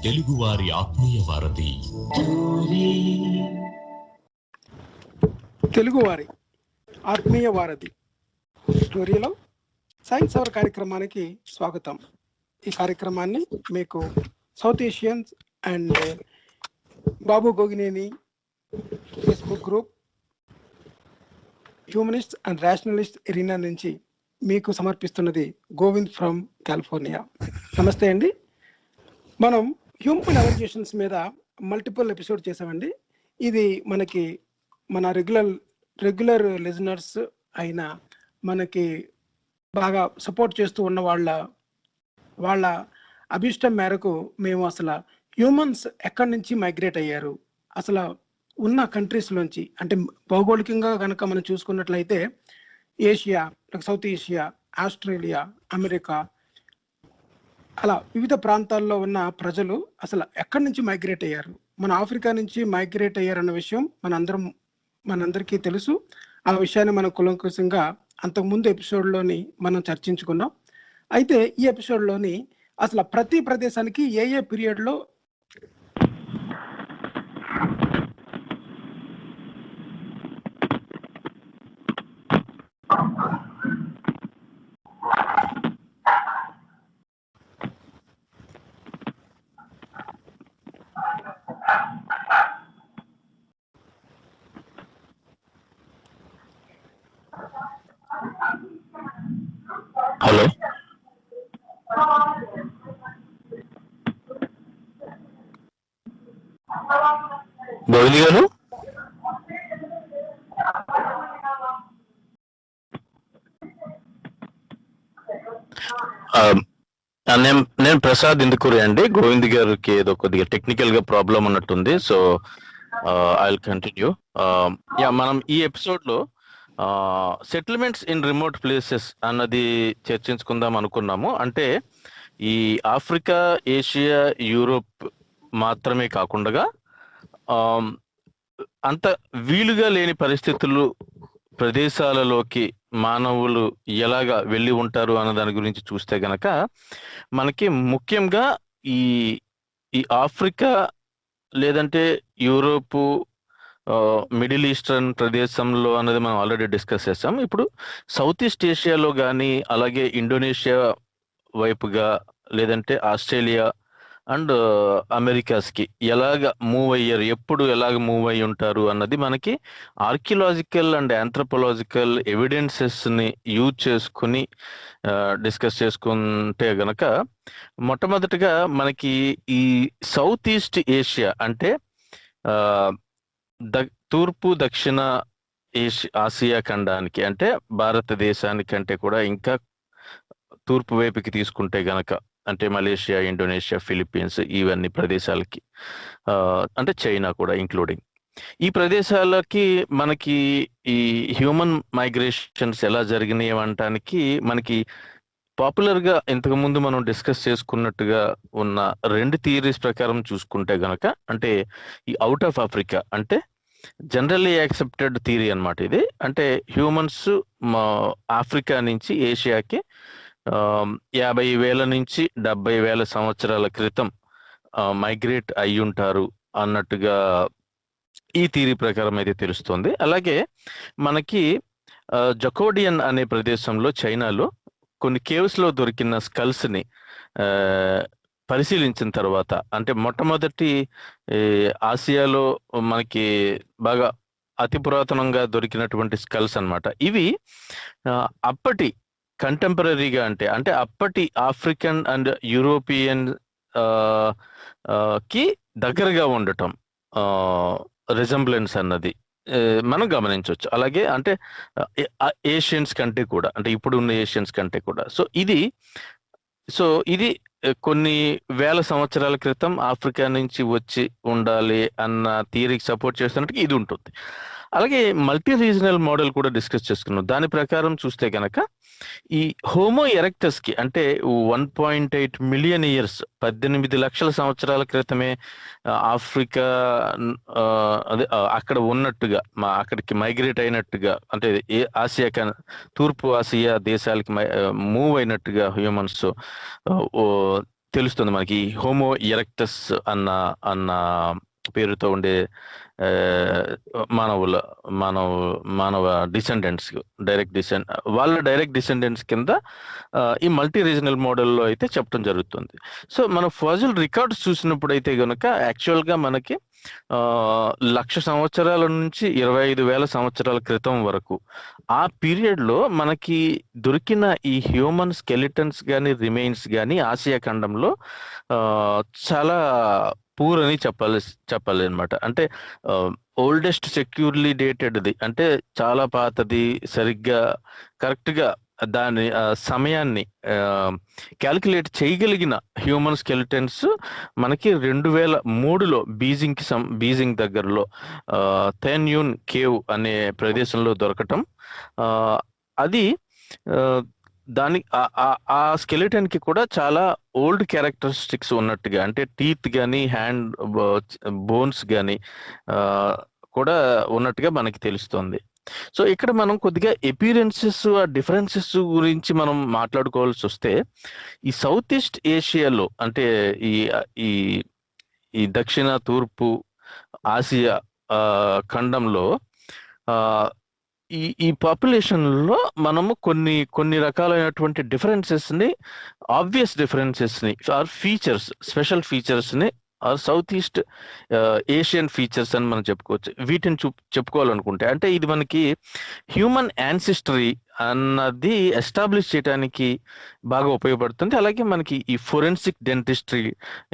తెలుగువారి ఆత్మీయ వారధి. తెలుగువారి ఆత్మీయ వారధి స్టోరీలో సైన్స్ అవర్ కార్యక్రమానికి స్వాగతం. ఈ కార్యక్రమాన్ని మీకు south Asians and Babu Gogineni Facebook group, humanist and rationalist arena నుంచి మీకు సమర్పిస్తున్నది గోవింద్ ఫ్రమ్ కాలిఫోర్నియా. నమస్తే అండి. మనం హ్యూమన్ ఎవల్యూషన్స్ మీద మల్టిపుల్ ఎపిసోడ్ చేసామండి. ఇది మనకి మన రెగ్యులర్ లిజనర్స్ అయిన మనకి బాగా సపోర్ట్ చేస్తూ ఉన్న వాళ్ళ అభిష్టం మేరకు మేము అసలు హ్యూమన్స్ ఎక్కడి నుంచి మైగ్రేట్ అయ్యారు, అసలు ఉన్న కంట్రీస్లోంచి, అంటే భౌగోళికంగా కనుక మనం చూసుకున్నట్లయితే Asia, south Asia, Australia, America, అలా వివిధ ప్రాంతాల్లో ఉన్న ప్రజలు అసలు ఎక్కడి నుంచి మైగ్రేట్ అయ్యారు, మన ఆఫ్రికా నుంచి మైగ్రేట్ అయ్యారన్న విషయం మనందరికీ తెలుసు. ఆ విషయాన్ని మనం కులంకుశంగా అంతకుముందు ఎపిసోడ్లోని మనం చర్చించుకున్నాం. అయితే ఈ ఎపిసోడ్లోని అసలు ప్రతి ప్రదేశానికి ఏ పీరియడ్లో హలో గోవింద్ గారు, నేను ప్రసాద్ ఇందుకూరి అండి. గోవింద్ గారికి ఏదో కొద్దిగా టెక్నికల్ గా ప్రాబ్లం ఉన్నట్టుంది. So I will continue. మనం ఈ ఎపిసోడ్ లో సెటిల్మెంట్స్ ఇన్ రిమోట్ ప్లేసెస్ అన్నది చర్చించుకుందాం అనుకున్నాము. అంటే ఈ ఆఫ్రికా, ఏషియా, యూరోప్ మాత్రమే కాకుండా అంత వీలుగా లేని పరిస్థితులు ప్రదేశాలలోకి మానవులు ఎలాగా వెళ్ళి ఉంటారు అన్న దాని గురించి చూస్తే గనక మనకి ముఖ్యంగా ఈ ఈ ఆఫ్రికా లేదంటే యూరోపు, మిడిల్ ఈస్టర్న్ ప్రదేశంలో అన్నది మనం ఆల్రెడీ డిస్కస్ చేసాం. ఇప్పుడు సౌత్ ఈస్ట్ ఏషియాలో కానీ, అలాగే ఇండోనేషియా వైపుగా, లేదంటే ఆస్ట్రేలియా అండ్ అమెరికాస్కి ఎలాగ మూవ్ అయ్యారు, ఎప్పుడు ఎలాగ మూవ్ అయ్యి ఉంటారు అన్నది మనకి ఆర్కియలాజికల్ అండ్ ఆంథ్రోపోలాజికల్ ఎవిడెన్సెస్ని యూజ్ చేసుకుని డిస్కస్ చేసుకుంటే గనక మొట్టమొదటిగా మనకి ఈ సౌత్ ఈస్ట్ ఏషియా అంటే తూర్పు దక్షిణ ఆసియా ఖండానికి, అంటే భారతదేశానికంటే కూడా ఇంకా తూర్పు వైపుకి తీసుకుంటే గనక, అంటే మలేషియా, ఇండోనేషియా, ఫిలిప్పీన్స్, ఇవన్నీ ప్రదేశాలకి, అంటే చైనా కూడా ఇంక్లూడింగ్, ఈ ప్రదేశాలకి మనకి ఈ హ్యూమన్ మైగ్రేషన్స్ ఎలా జరిగినాయి అనటానికి మనకి పాపులర్గా ఇంతకుముందు మనం డిస్కస్ చేసుకున్నట్టుగా ఉన్న రెండు థియరీస్ ప్రకారం చూసుకుంటే గనక, అంటే ఈ అవుట్ ఆఫ్ ఆఫ్రికా అంటే జనరల్లీ యాక్సెప్టెడ్ థియరీ అనమాట ఇది. అంటే హ్యూమన్స్ ఆఫ్రికా నుంచి ఏషియాకి 50,000 నుంచి 70,000 సంవత్సరాల క్రితం మైగ్రేట్ అయి ఉంటారు అన్నట్టుగా ఈ థియరీ ప్రకారం అయితే తెలుస్తుంది. అలాగే మనకి జకోడియన్ అనే ప్రదేశంలో, చైనాలో కొన్ని కేవ్స్లో దొరికిన స్కల్స్ని పరిశీలించిన తర్వాత, అంటే మొట్టమొదటి ఆసియాలో మనకి బాగా అతి పురాతనంగా దొరికినటువంటి స్కల్స్ అన్నమాట. ఇవి అప్పటి కంటెంపరీగా అంటే అప్పటి ఆఫ్రికన్ అండ్ యూరోపియన్ కి దగ్గరగా ఉండటం, రిజంబ్లెన్స్ అన్నది మనం గమనించవచ్చు. అలాగే అంటే ఏషియన్స్ కంటే కూడా, అంటే ఇప్పుడు ఉన్న ఏషియన్స్ కంటే కూడా. సో ఇది కొన్ని వేల సంవత్సరాల క్రితం ఆఫ్రికా నుంచి వచ్చి ఉండాలి అన్న థియరీకి సపోర్ట్ చేస్తున్నట్టు ఇది ఉంటుంది. అలాగే మల్టీ రీజనల్ మోడల్ కూడా డిస్కస్ చేసుకున్నాం. దాని ప్రకారం చూస్తే కనుక ఈ హోమో ఎరెక్టస్ కి, అంటే 1.8 మిలియన్ ఇయర్స్, 18 లక్షల సంవత్సరాల క్రితమే ఆఫ్రికా అదే అక్కడ ఉన్నట్టుగా, అక్కడికి మైగ్రేట్ అయినట్టుగా, అంటే ఆసియా, తూర్పు ఆసియా దేశాలకి మూవ్ అయినట్టుగా హ్యూమన్స్ తెలుస్తుంది మనకి హోమో ఎరెక్టస్ అన్న అన్న పేరుతో ఉండే ఆ, మానవుల మానవ మానవ డిసెండెంట్స్ వాళ్ళ డైరెక్ట్ డిసెండెంట్స్ కింద ఈ మల్టీ రీజనల్ మోడల్లో అయితే చెప్పడం జరుగుతుంది. సో మనం ఫాజిల్ రికార్డ్స్ చూసినప్పుడు అయితే గనుక యాక్చువల్గా మనకి 1,00,000 సంవత్సరాల నుంచి 25,000 సంవత్సరాల క్రితం వరకు ఆ పీరియడ్ లో మనకి దొరికిన ఈ హ్యూమన్ స్కెలిటన్స్ కానీ రిమైన్స్ కానీ ఆసియా ఖండంలో ఆ, చాలా పూర్ అని చెప్పాలి అనమాట. అంటే ఓల్డెస్ట్ సెక్యూర్లీ డేటెడ్ది, అంటే చాలా పాతది, సరిగ్గా కరెక్ట్ గా దాని సమయాన్ని క్యాలిక్యులేట్ చేయగలిగిన హ్యూమన్ స్కెలిటన్స్ మనకి 2003లో బీజింగ్ దగ్గరలో తెన్యూన్ కేవ్ అనే ప్రదేశంలో దొరకటం. ఆ, అది ఆ, దాని ఆ స్కెలిటన్ కి కూడా చాలా ఓల్డ్ క్యారెక్టరిస్టిక్స్ ఉన్నట్టుగా, అంటే టీత్ కానీ హ్యాండ్ బోన్స్ కానీ కూడా ఉన్నట్టుగా మనకి తెలుస్తుంది. సో ఇక్కడ మనం కొద్దిగా ఎపీరెన్సెస్, ఆ డిఫరెన్సెస్ గురించి మనం మాట్లాడుకోవాల్సి వస్తే, ఈ సౌత్ ఈస్ట్ ఏషియాలో అంటే ఈ ఈ ఈ దక్షిణ తూర్పు ఆసియా ఖండంలో ఆ, ఈ పాపులేషన్ లో మనము కొన్ని రకాలైనటువంటి డిఫరెన్సెస్ ని, ఆబ్వియస్ డిఫరెన్సెస్ ని ఆర్ ఫీచర్స్, స్పెషల్ ఫీచర్స్ ని or South East Asian features అని మనం చెప్పుకోవచ్చు. వీటిని చెప్పుకోవాలనుకుంటే, అంటే ఇది మనకి హ్యూమన్ యాన్సిస్టరీ అన్నది ఎస్టాబ్లిష్ చేయడానికి బాగా ఉపయోగపడుతుంది. అలాగే మనకి ఈ ఫోరెన్సిక్ డెంటిస్ట్రీ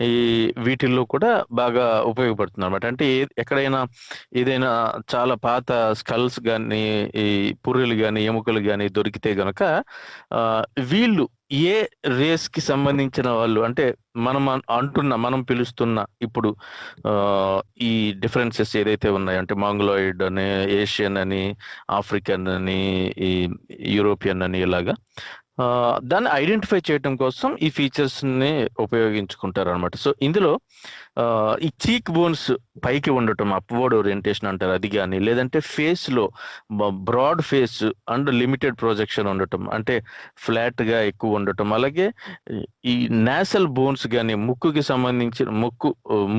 ఈ వీటిల్లో కూడా బాగా ఉపయోగపడుతుంది అనమాట. అంటే ఎక్కడైనా ఏదైనా చాలా పాత స్కల్స్ కానీ, ఈ పుర్రెలు కానీ, ఎముకలు కానీ దొరికితే గనక వీళ్ళు ఏ రేస్ కి సంబంధించిన వాళ్ళు, అంటే మనం పిలుస్తున్న ఇప్పుడు ఈ డిఫరెన్సెస్ ఏదైతే ఉన్నాయో, అంటే మాంగోలాయిడ్ అని, ఏషియన్ అని, ఆఫ్రికన్ అని, ఈ యూరోపియన్ అని, ఇలాగా దాన్ని ఐడెంటిఫై చేయడం కోసం ఈ ఫీచర్స్ ని ఉపయోగించుకుంటారు అనమాట. సో ఇందులో ఈ చీక్ బోన్స్ పైకి ఉండటం, అప్వర్డ్ ఓరియంటేషన్ అంటారు, అది కానీ, లేదంటే ఫేస్ లో broad face and limited projection ఉండటం, అంటే ఫ్లాట్ గా ఎక్కువ ఉండటం, అలాగే ఈ నాసల్ బోన్స్ కానీ, ముక్కుకి సంబంధించిన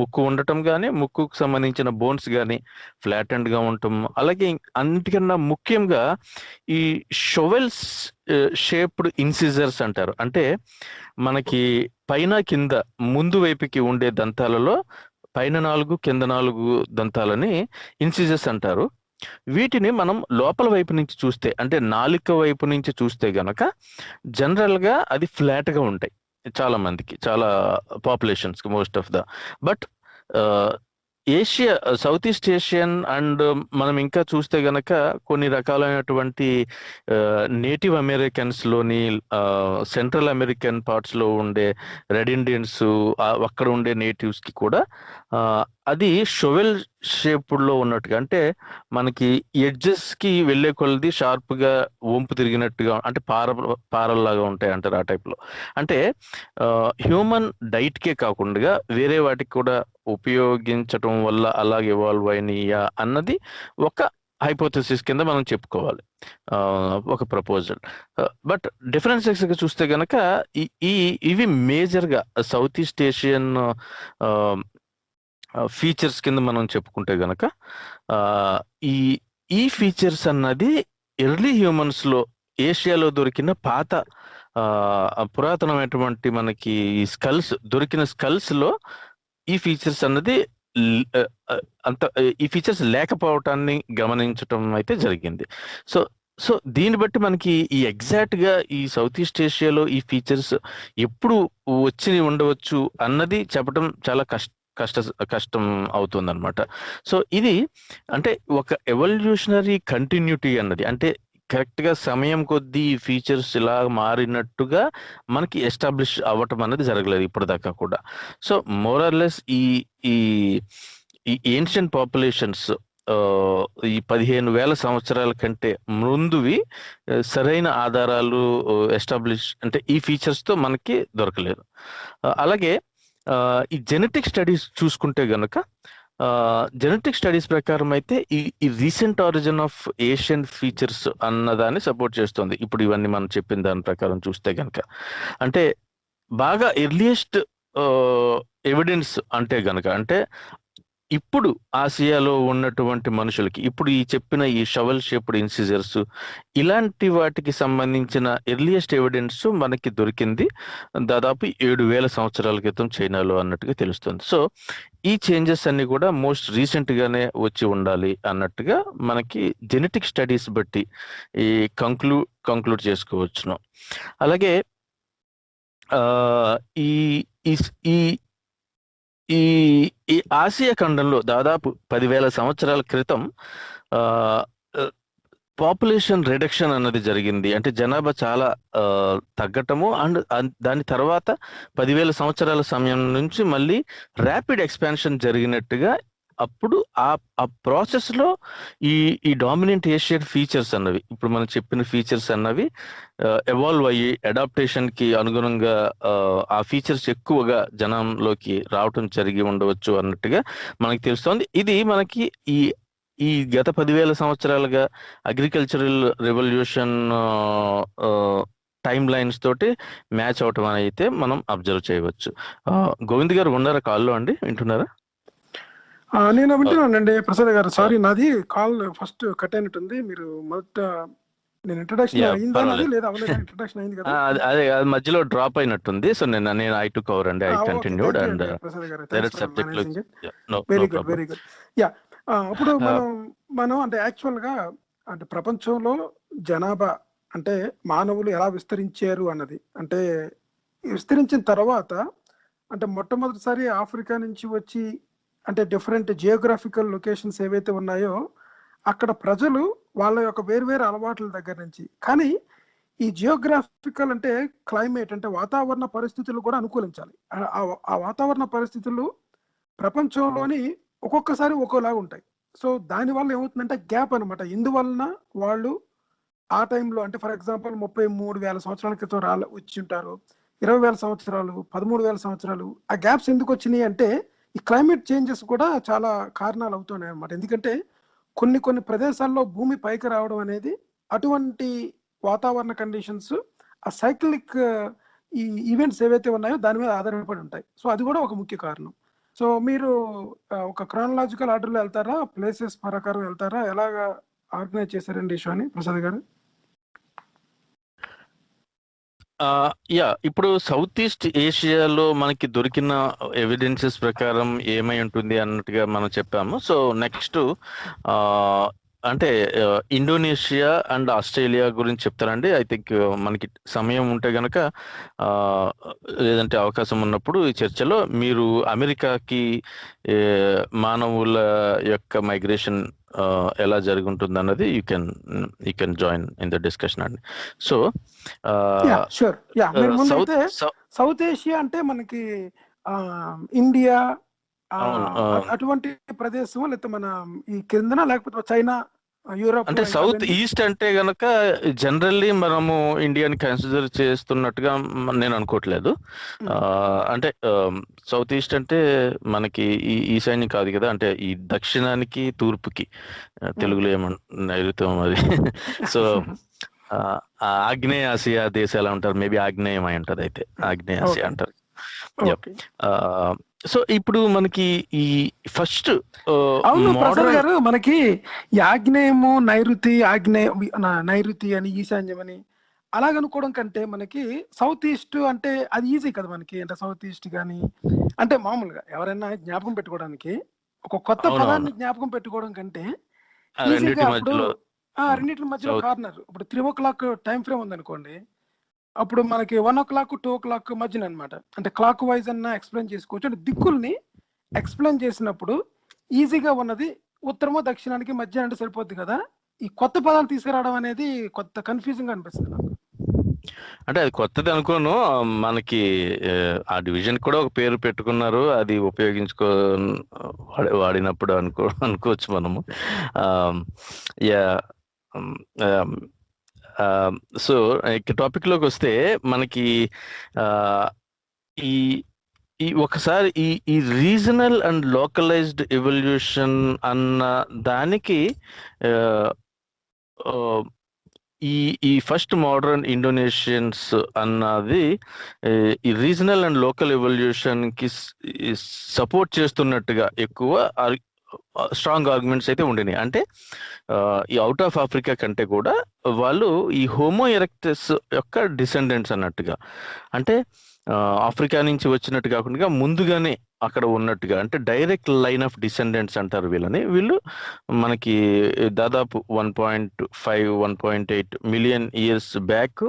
ముక్కు ఉండటం కానీ, ముక్కుకు సంబంధించిన బోన్స్ కానీ ఫ్లాట్ అండ్ గా ఉండటం, అలాగే అన్నిటికన్నా ముఖ్యంగా ఈ షోవెల్స్ షేప్డ్ ఇన్సిజర్స్ అంటారు. అంటే మనకి పైన కింద ముందు వైపుకి ఉండే దంతాలలో పైన 4 కింద 4 దంతాలని ఇన్సిజర్స్ అంటారు. వీటిని మనం లోపల వైపు నుంచి చూస్తే, అంటే నాలుక వైపు నుంచి చూస్తే గనక జనరల్ గా అది ఫ్లాట్ గా ఉంటాయి చాలా మందికి, చాలా పాపులేషన్స్ కి, most of the. But Asia, south East Asian and మనం ఇంకా చూస్తే గనక కొన్ని రకాలైనటువంటి నేటివ్ అమెరికన్స్ లోని, సెంట్రల్ అమెరికన్ పార్ట్స్ లో ఉండే రెడ్ ఇండియన్స్, అక్కడ ఉండే నేటివ్స్ కి కూడా అది షోవెల్ షేప్డ్ లో ఉన్నట్టుగా, అంటే మనకి ఎడ్జెస్ కి వెళ్లే కొలది షార్ప్ గా వంపు తిరిగినట్టుగా, అంటే పారల్లాగా ఉంటాయి అంటారు, ఆ టైప్ లో. అంటే హ్యూమన్ డైట్ కే కాకుండా వేరే వాటికి కూడా ఉపయోగించటం వల్ల అలాగే ఇవాల్వ్ అయినాయా అన్నది ఒక హైపోథెసిస్ కింద మనం చెప్పుకోవాలి, ఒక ప్రపోజల్. బట్ డిఫరెన్సెస్ చూస్తే గనక ఇవి మేజర్ గా సౌత్ ఈస్ట్ ఏషియన్ ఫీచర్స్ కింద మనం చెప్పుకుంటే గనక ఈ ఫీచర్స్ అన్నది ఎర్లీ హ్యూమన్స్ లో ఏషియాలో దొరికిన పాత పురాతనమైనటువంటి మనకి దొరికిన స్కల్స్ లో ఈ ఫీచర్స్ అన్నది ఈ ఫీచర్స్ లేకపోవటాన్ని గమనించటం అయితే జరిగింది. సో దీన్ని బట్టి మనకి ఈ ఎగ్జాక్ట్ గా ఈ సౌత్ ఈస్ట్ ఏషియాలో ఈ ఫీచర్స్ ఎప్పుడు వచ్చి ఉండవచ్చు అన్నది చెప్పడం చాలా కష్టం అవుతుంది అనమాట. సో ఇది అంటే ఒక ఎవల్యూషనరీ కంటిన్యూటీ అన్నది, అంటే కరెక్ట్ గా సమయం కొద్దీ ఈ ఫీచర్స్ ఇలా మారినట్టుగా మనకి ఎస్టాబ్లిష్ అవ్వటం అనేది జరగలేదు ఇప్పటిదాకా కూడా. సో మోరల్లెస్ ఈ ఏన్షియంట్ పాపులేషన్స్ ఈ 15,000 సంవత్సరాల కంటే ముందువి సరైన ఆధారాలు ఎస్టాబ్లిష్, అంటే ఈ ఫీచర్స్ తో మనకి దొరకలేదు. అలాగే ఈ జెనెటిక్ స్టడీస్ చూసుకుంటే గనక, జెనెటిక్ స్టడీస్ ప్రకారం అయితే ఈ recent origin of Asian features అన్నదాన్ని సపోర్ట్ చేస్తుంది. ఇప్పుడు ఇవన్నీ మనం చెప్పిన దాని ప్రకారం చూస్తే గనక, అంటే బాగా ఎర్లియస్ట్ ఎవిడెన్స్ అంటే గనక అంటే ఇప్పుడు ఆసియాలో ఉన్నటువంటి మనుషులకి ఇప్పుడు ఈ చెప్పిన ఈ షవల్ షేప్డ్ ఇన్సిజర్స్ ఇలాంటి వాటికి సంబంధించిన ఎర్లియస్ట్ ఎవిడెన్స్ మనకి దొరికింది దాదాపు 7,000 సంవత్సరాల క్రితం చైనాలో అన్నట్టుగా తెలుస్తుంది. సో ఈ చేంజెస్ అన్ని కూడా మోస్ట్ రీసెంట్ గానే వచ్చి ఉండాలి అన్నట్టుగా మనకి జెనెటిక్ స్టడీస్ బట్టి ఈ కంక్లూడ్ చేసుకోవచ్చును. అలాగే ఈ ఈ ఈ ఈ ఆసియా ఖండంలో దాదాపు 10,000 సంవత్సరాల క్రితం పాపులేషన్ రిడక్షన్ అన్నది జరిగింది. అంటే జనాభా చాలా తగ్గటము అండ్ దాని తర్వాత 10,000 సంవత్సరాల సమయం నుంచి మళ్ళీ ర్యాపిడ్ ఎక్స్పాన్షన్ జరిగినట్టుగా అప్పుడు ఆ ప్రాసెస్ లో ఈ డామినెంట్ ఏషియన్ ఫీచర్స్ అన్నవి ఇప్పుడు మనం చెప్పిన ఫీచర్స్ అన్నవి ఎవాల్వ్ అయ్యి అడాప్టేషన్ కి అనుగుణంగా ఆ ఫీచర్స్ ఎక్కువగా జనంలోకి రావటం జరిగి ఉండవచ్చు అన్నట్టుగా మనకి తెలుస్తోంది. ఇది మనకి ఈ గత 10,000 సంవత్సరాలుగా అగ్రికల్చరల్ రెవల్యూషన్ టైమ్ లైన్స్ తోటి మ్యాచ్ అవటం అని అయితే మనం అబ్జర్వ్ చేయవచ్చు. గోవింద్ గారు ఉన్నారా కాల్లో అండి, వింటున్నారా? నేను వింటున్నానండి ప్రసాద్ గారు. సారీ, నాది కాల్ ఫస్ట్ కట్ అయినట్టుంది. మీరు మొదట నేను ఇంట్రడక్షన్ అయిందా నాది లేదా అవ్వలేదా? ఇంట్రడక్షన్ అయింది కదా, అదే అది మధ్యలో డ్రాప్ అయినట్టుంది. సో నేను ఐ టుక్ ఓవర్ అండి, ఐ కంటిన్యూడ్ అండ్ ప్రసాద్ గారు. Subject very good, very good. Yeah, ఇప్పుడు మనం అంటే యాక్చువల్ గా అంటే ప్రపంచంలో జనాభా అంటే మానవులు ఎలా విస్తరించారు అన్నది, అంటే విస్తరించిన తర్వాత అంటే మొట్టమొదటిసారి ఆఫ్రికా నుంచి వచ్చి అంటే డిఫరెంట్ జియోగ్రాఫికల్ లొకేషన్స్ ఏవైతే ఉన్నాయో అక్కడ ప్రజలు వాళ్ళ యొక్క వేరువేరు అలవాట్ల దగ్గర నుంచి, కానీ ఈ జియోగ్రాఫికల్ అంటే క్లైమేట్ అంటే వాతావరణ పరిస్థితులు కూడా అనుకూలించాలి. ఆ వాతావరణ పరిస్థితులు ప్రపంచంలోని ఒక్కొక్కసారి ఒక్కోలాగా ఉంటాయి. సో దానివల్ల ఏమవుతుందంటే గ్యాప్ అనమాట. ఇందువలన వాళ్ళు ఆ టైంలో అంటే ఫర్ ఎగ్జాంపుల్ 33,000 సంవత్సరాల క్రితం వచ్చి ఉంటారు, 20,000 సంవత్సరాలు, 13,000 సంవత్సరాలు. ఆ గ్యాప్స్ ఎందుకు వచ్చినాయి అంటే ఈ క్లైమేట్ చేంజెస్ కూడా చాలా కారణాలు అవుతున్నాయి అన్నమాట. ఎందుకంటే కొన్ని ప్రదేశాల్లో భూమి పైకి రావడం అనేది అటువంటి వాతావరణ కండిషన్స్ ఆ సైక్లిక్ ఈ ఈవెంట్స్ ఏవైతే ఉన్నాయో దాని మీద ఆధారపడి ఉంటాయి. సో అది కూడా ఒక ముఖ్య కారణం. సో మీరు ఒక క్రానలాజికల్ ఆర్డర్లో వెళ్తారా, ప్లేసెస్ ప్రకారం వెళ్తారా, ఎలాగా ఆర్గనైజ్ చేశారండి ఈ షోని ప్రసాద్ గారు? ఇప్పుడు సౌత్ ఈస్ట్ ఏషియాలో మనకి దొరికిన ఎవిడెన్సెస్ ప్రకారం ఏమై ఉంటుంది అన్నట్టుగా మనం చెప్పాము. సో నెక్స్ట్ అంటే ఇండోనేషియా అండ్ ఆస్ట్రేలియా గురించి చెప్తారండి. ఐ థింక్ మనకి సమయం ఉంటే గనక లేదంటే అవకాశం ఉన్నప్పుడు ఈ చర్చలో మీరు అమెరికాకి మానవుల యొక్క మైగ్రేషన్ ఎలా జరిగి ఉంటుంది అన్నది you can join in the discussion అండి. సో సౌత్ ఏషియా అంటే మనకి ఇండియా అటువంటి ప్రదేశం, లేకపోతే మన ఈ కిందన, లేకపోతే చైనా, యూరోప్ అంటే సౌత్ ఈస్ట్ అంటే గనక జనరల్లీ మనము ఇండియాని కన్సిడర్ చేస్తున్నట్టుగా నేను అనుకోవట్లేదు. అంటే సౌత్ ఈస్ట్ అంటే మనకి ఈ ఈశాన్యం కాదు కదా, అంటే ఈ దక్షిణానికి తూర్పుకి తెలుగులో నైరుత్యం అది. సో ఆగ్నేయ ఆసియా దేశాలు అంటారు, మేబీ ఆగ్నేయం అయి ఉంటది, అయితే ఆగ్నేయ ఆసియా అంటారు. సో ఇప్పుడు మనకి ఈ ఫస్ట్ ప్రసాద్ గారు మనకి ఈ ఆగ్నేయము నైరుతి అని ఈశాన్యం అని అలాగనుకోవడం కంటే మనకి సౌత్ ఈస్ట్ అంటే అది ఈజీ కదా మనకి. అంటే సౌత్ ఈస్ట్ కానీ అంటే మామూలుగా ఎవరైనా జ్ఞాపకం పెట్టుకోవడానికి ఒక కొత్త పదాన్ని జ్ఞాపకం పెట్టుకోవడం కంటే ఈజీగా అప్పుడు రెండింటి మధ్యలో కార్నర్ ఇప్పుడు 3 o'clock టైం ఫ్రేమ్ ఉందనుకోండి, అప్పుడు మనకి 1 o'clock 2 o'clock మధ్యన అనమాట. అంటే క్లాక్ వైజ్ అన్న ఎక్స్ప్లెయిన్ చేసుకోవచ్చు. అంటే దిక్కుల్ని ఎక్స్ప్లెయిన్ చేసినప్పుడు ఈజీగా ఉన్నది ఉత్తరమో దక్షిణానికి మధ్య అంటే సరిపోద్ది కదా. ఈ కొత్త పదాలు తీసుకురావడం అనేది కొత్త కన్ఫ్యూజింగ్ అనిపిస్తుంది నాకు. అంటే అది కొత్తది అనుకోను, మనకి ఆ డివిజన్ కూడా ఒక పేరు పెట్టుకున్నారు, అది వాడినప్పుడు అనుకోవచ్చు మనము. సో టాపిక్ లోకి వస్తే మనకి ఈ ఒకసారి ఈ రీజనల్ అండ్ లోకలైజ్డ్ ఎవల్యూషన్ అన్న దానికి ఈ ఈ ఫస్ట్ మోడర్న్ ఇండోనేషియన్స్ అన్నది ఈ రీజనల్ అండ్ లోకల్ ఎవల్యూషన్ కి సపోర్ట్ చేస్తున్నట్టుగా ఎక్కువ స్ట్రాంగ్ ఆర్గ్యుమెంట్స్ అయితే ఉండినాయి. అంటే ఈ అవుట్ ఆఫ్ ఆఫ్రికా కంటే కూడా వాళ్ళు ఈ హోమో ఎరెక్టస్ యొక్క డిసెండెంట్స్ అన్నట్టుగా, అంటే ఆఫ్రికా నుంచి వచ్చినట్టు కాకుండా ముందుగానే అక్కడ ఉన్నట్టుగా, అంటే డైరెక్ట్ లైన్ ఆఫ్ డిసెండెంట్స్ అంటారు వీళ్ళని. వీళ్ళు మనకి దాదాపు 1.5 1.8 మిలియన్ ఇయర్స్ బ్యాక్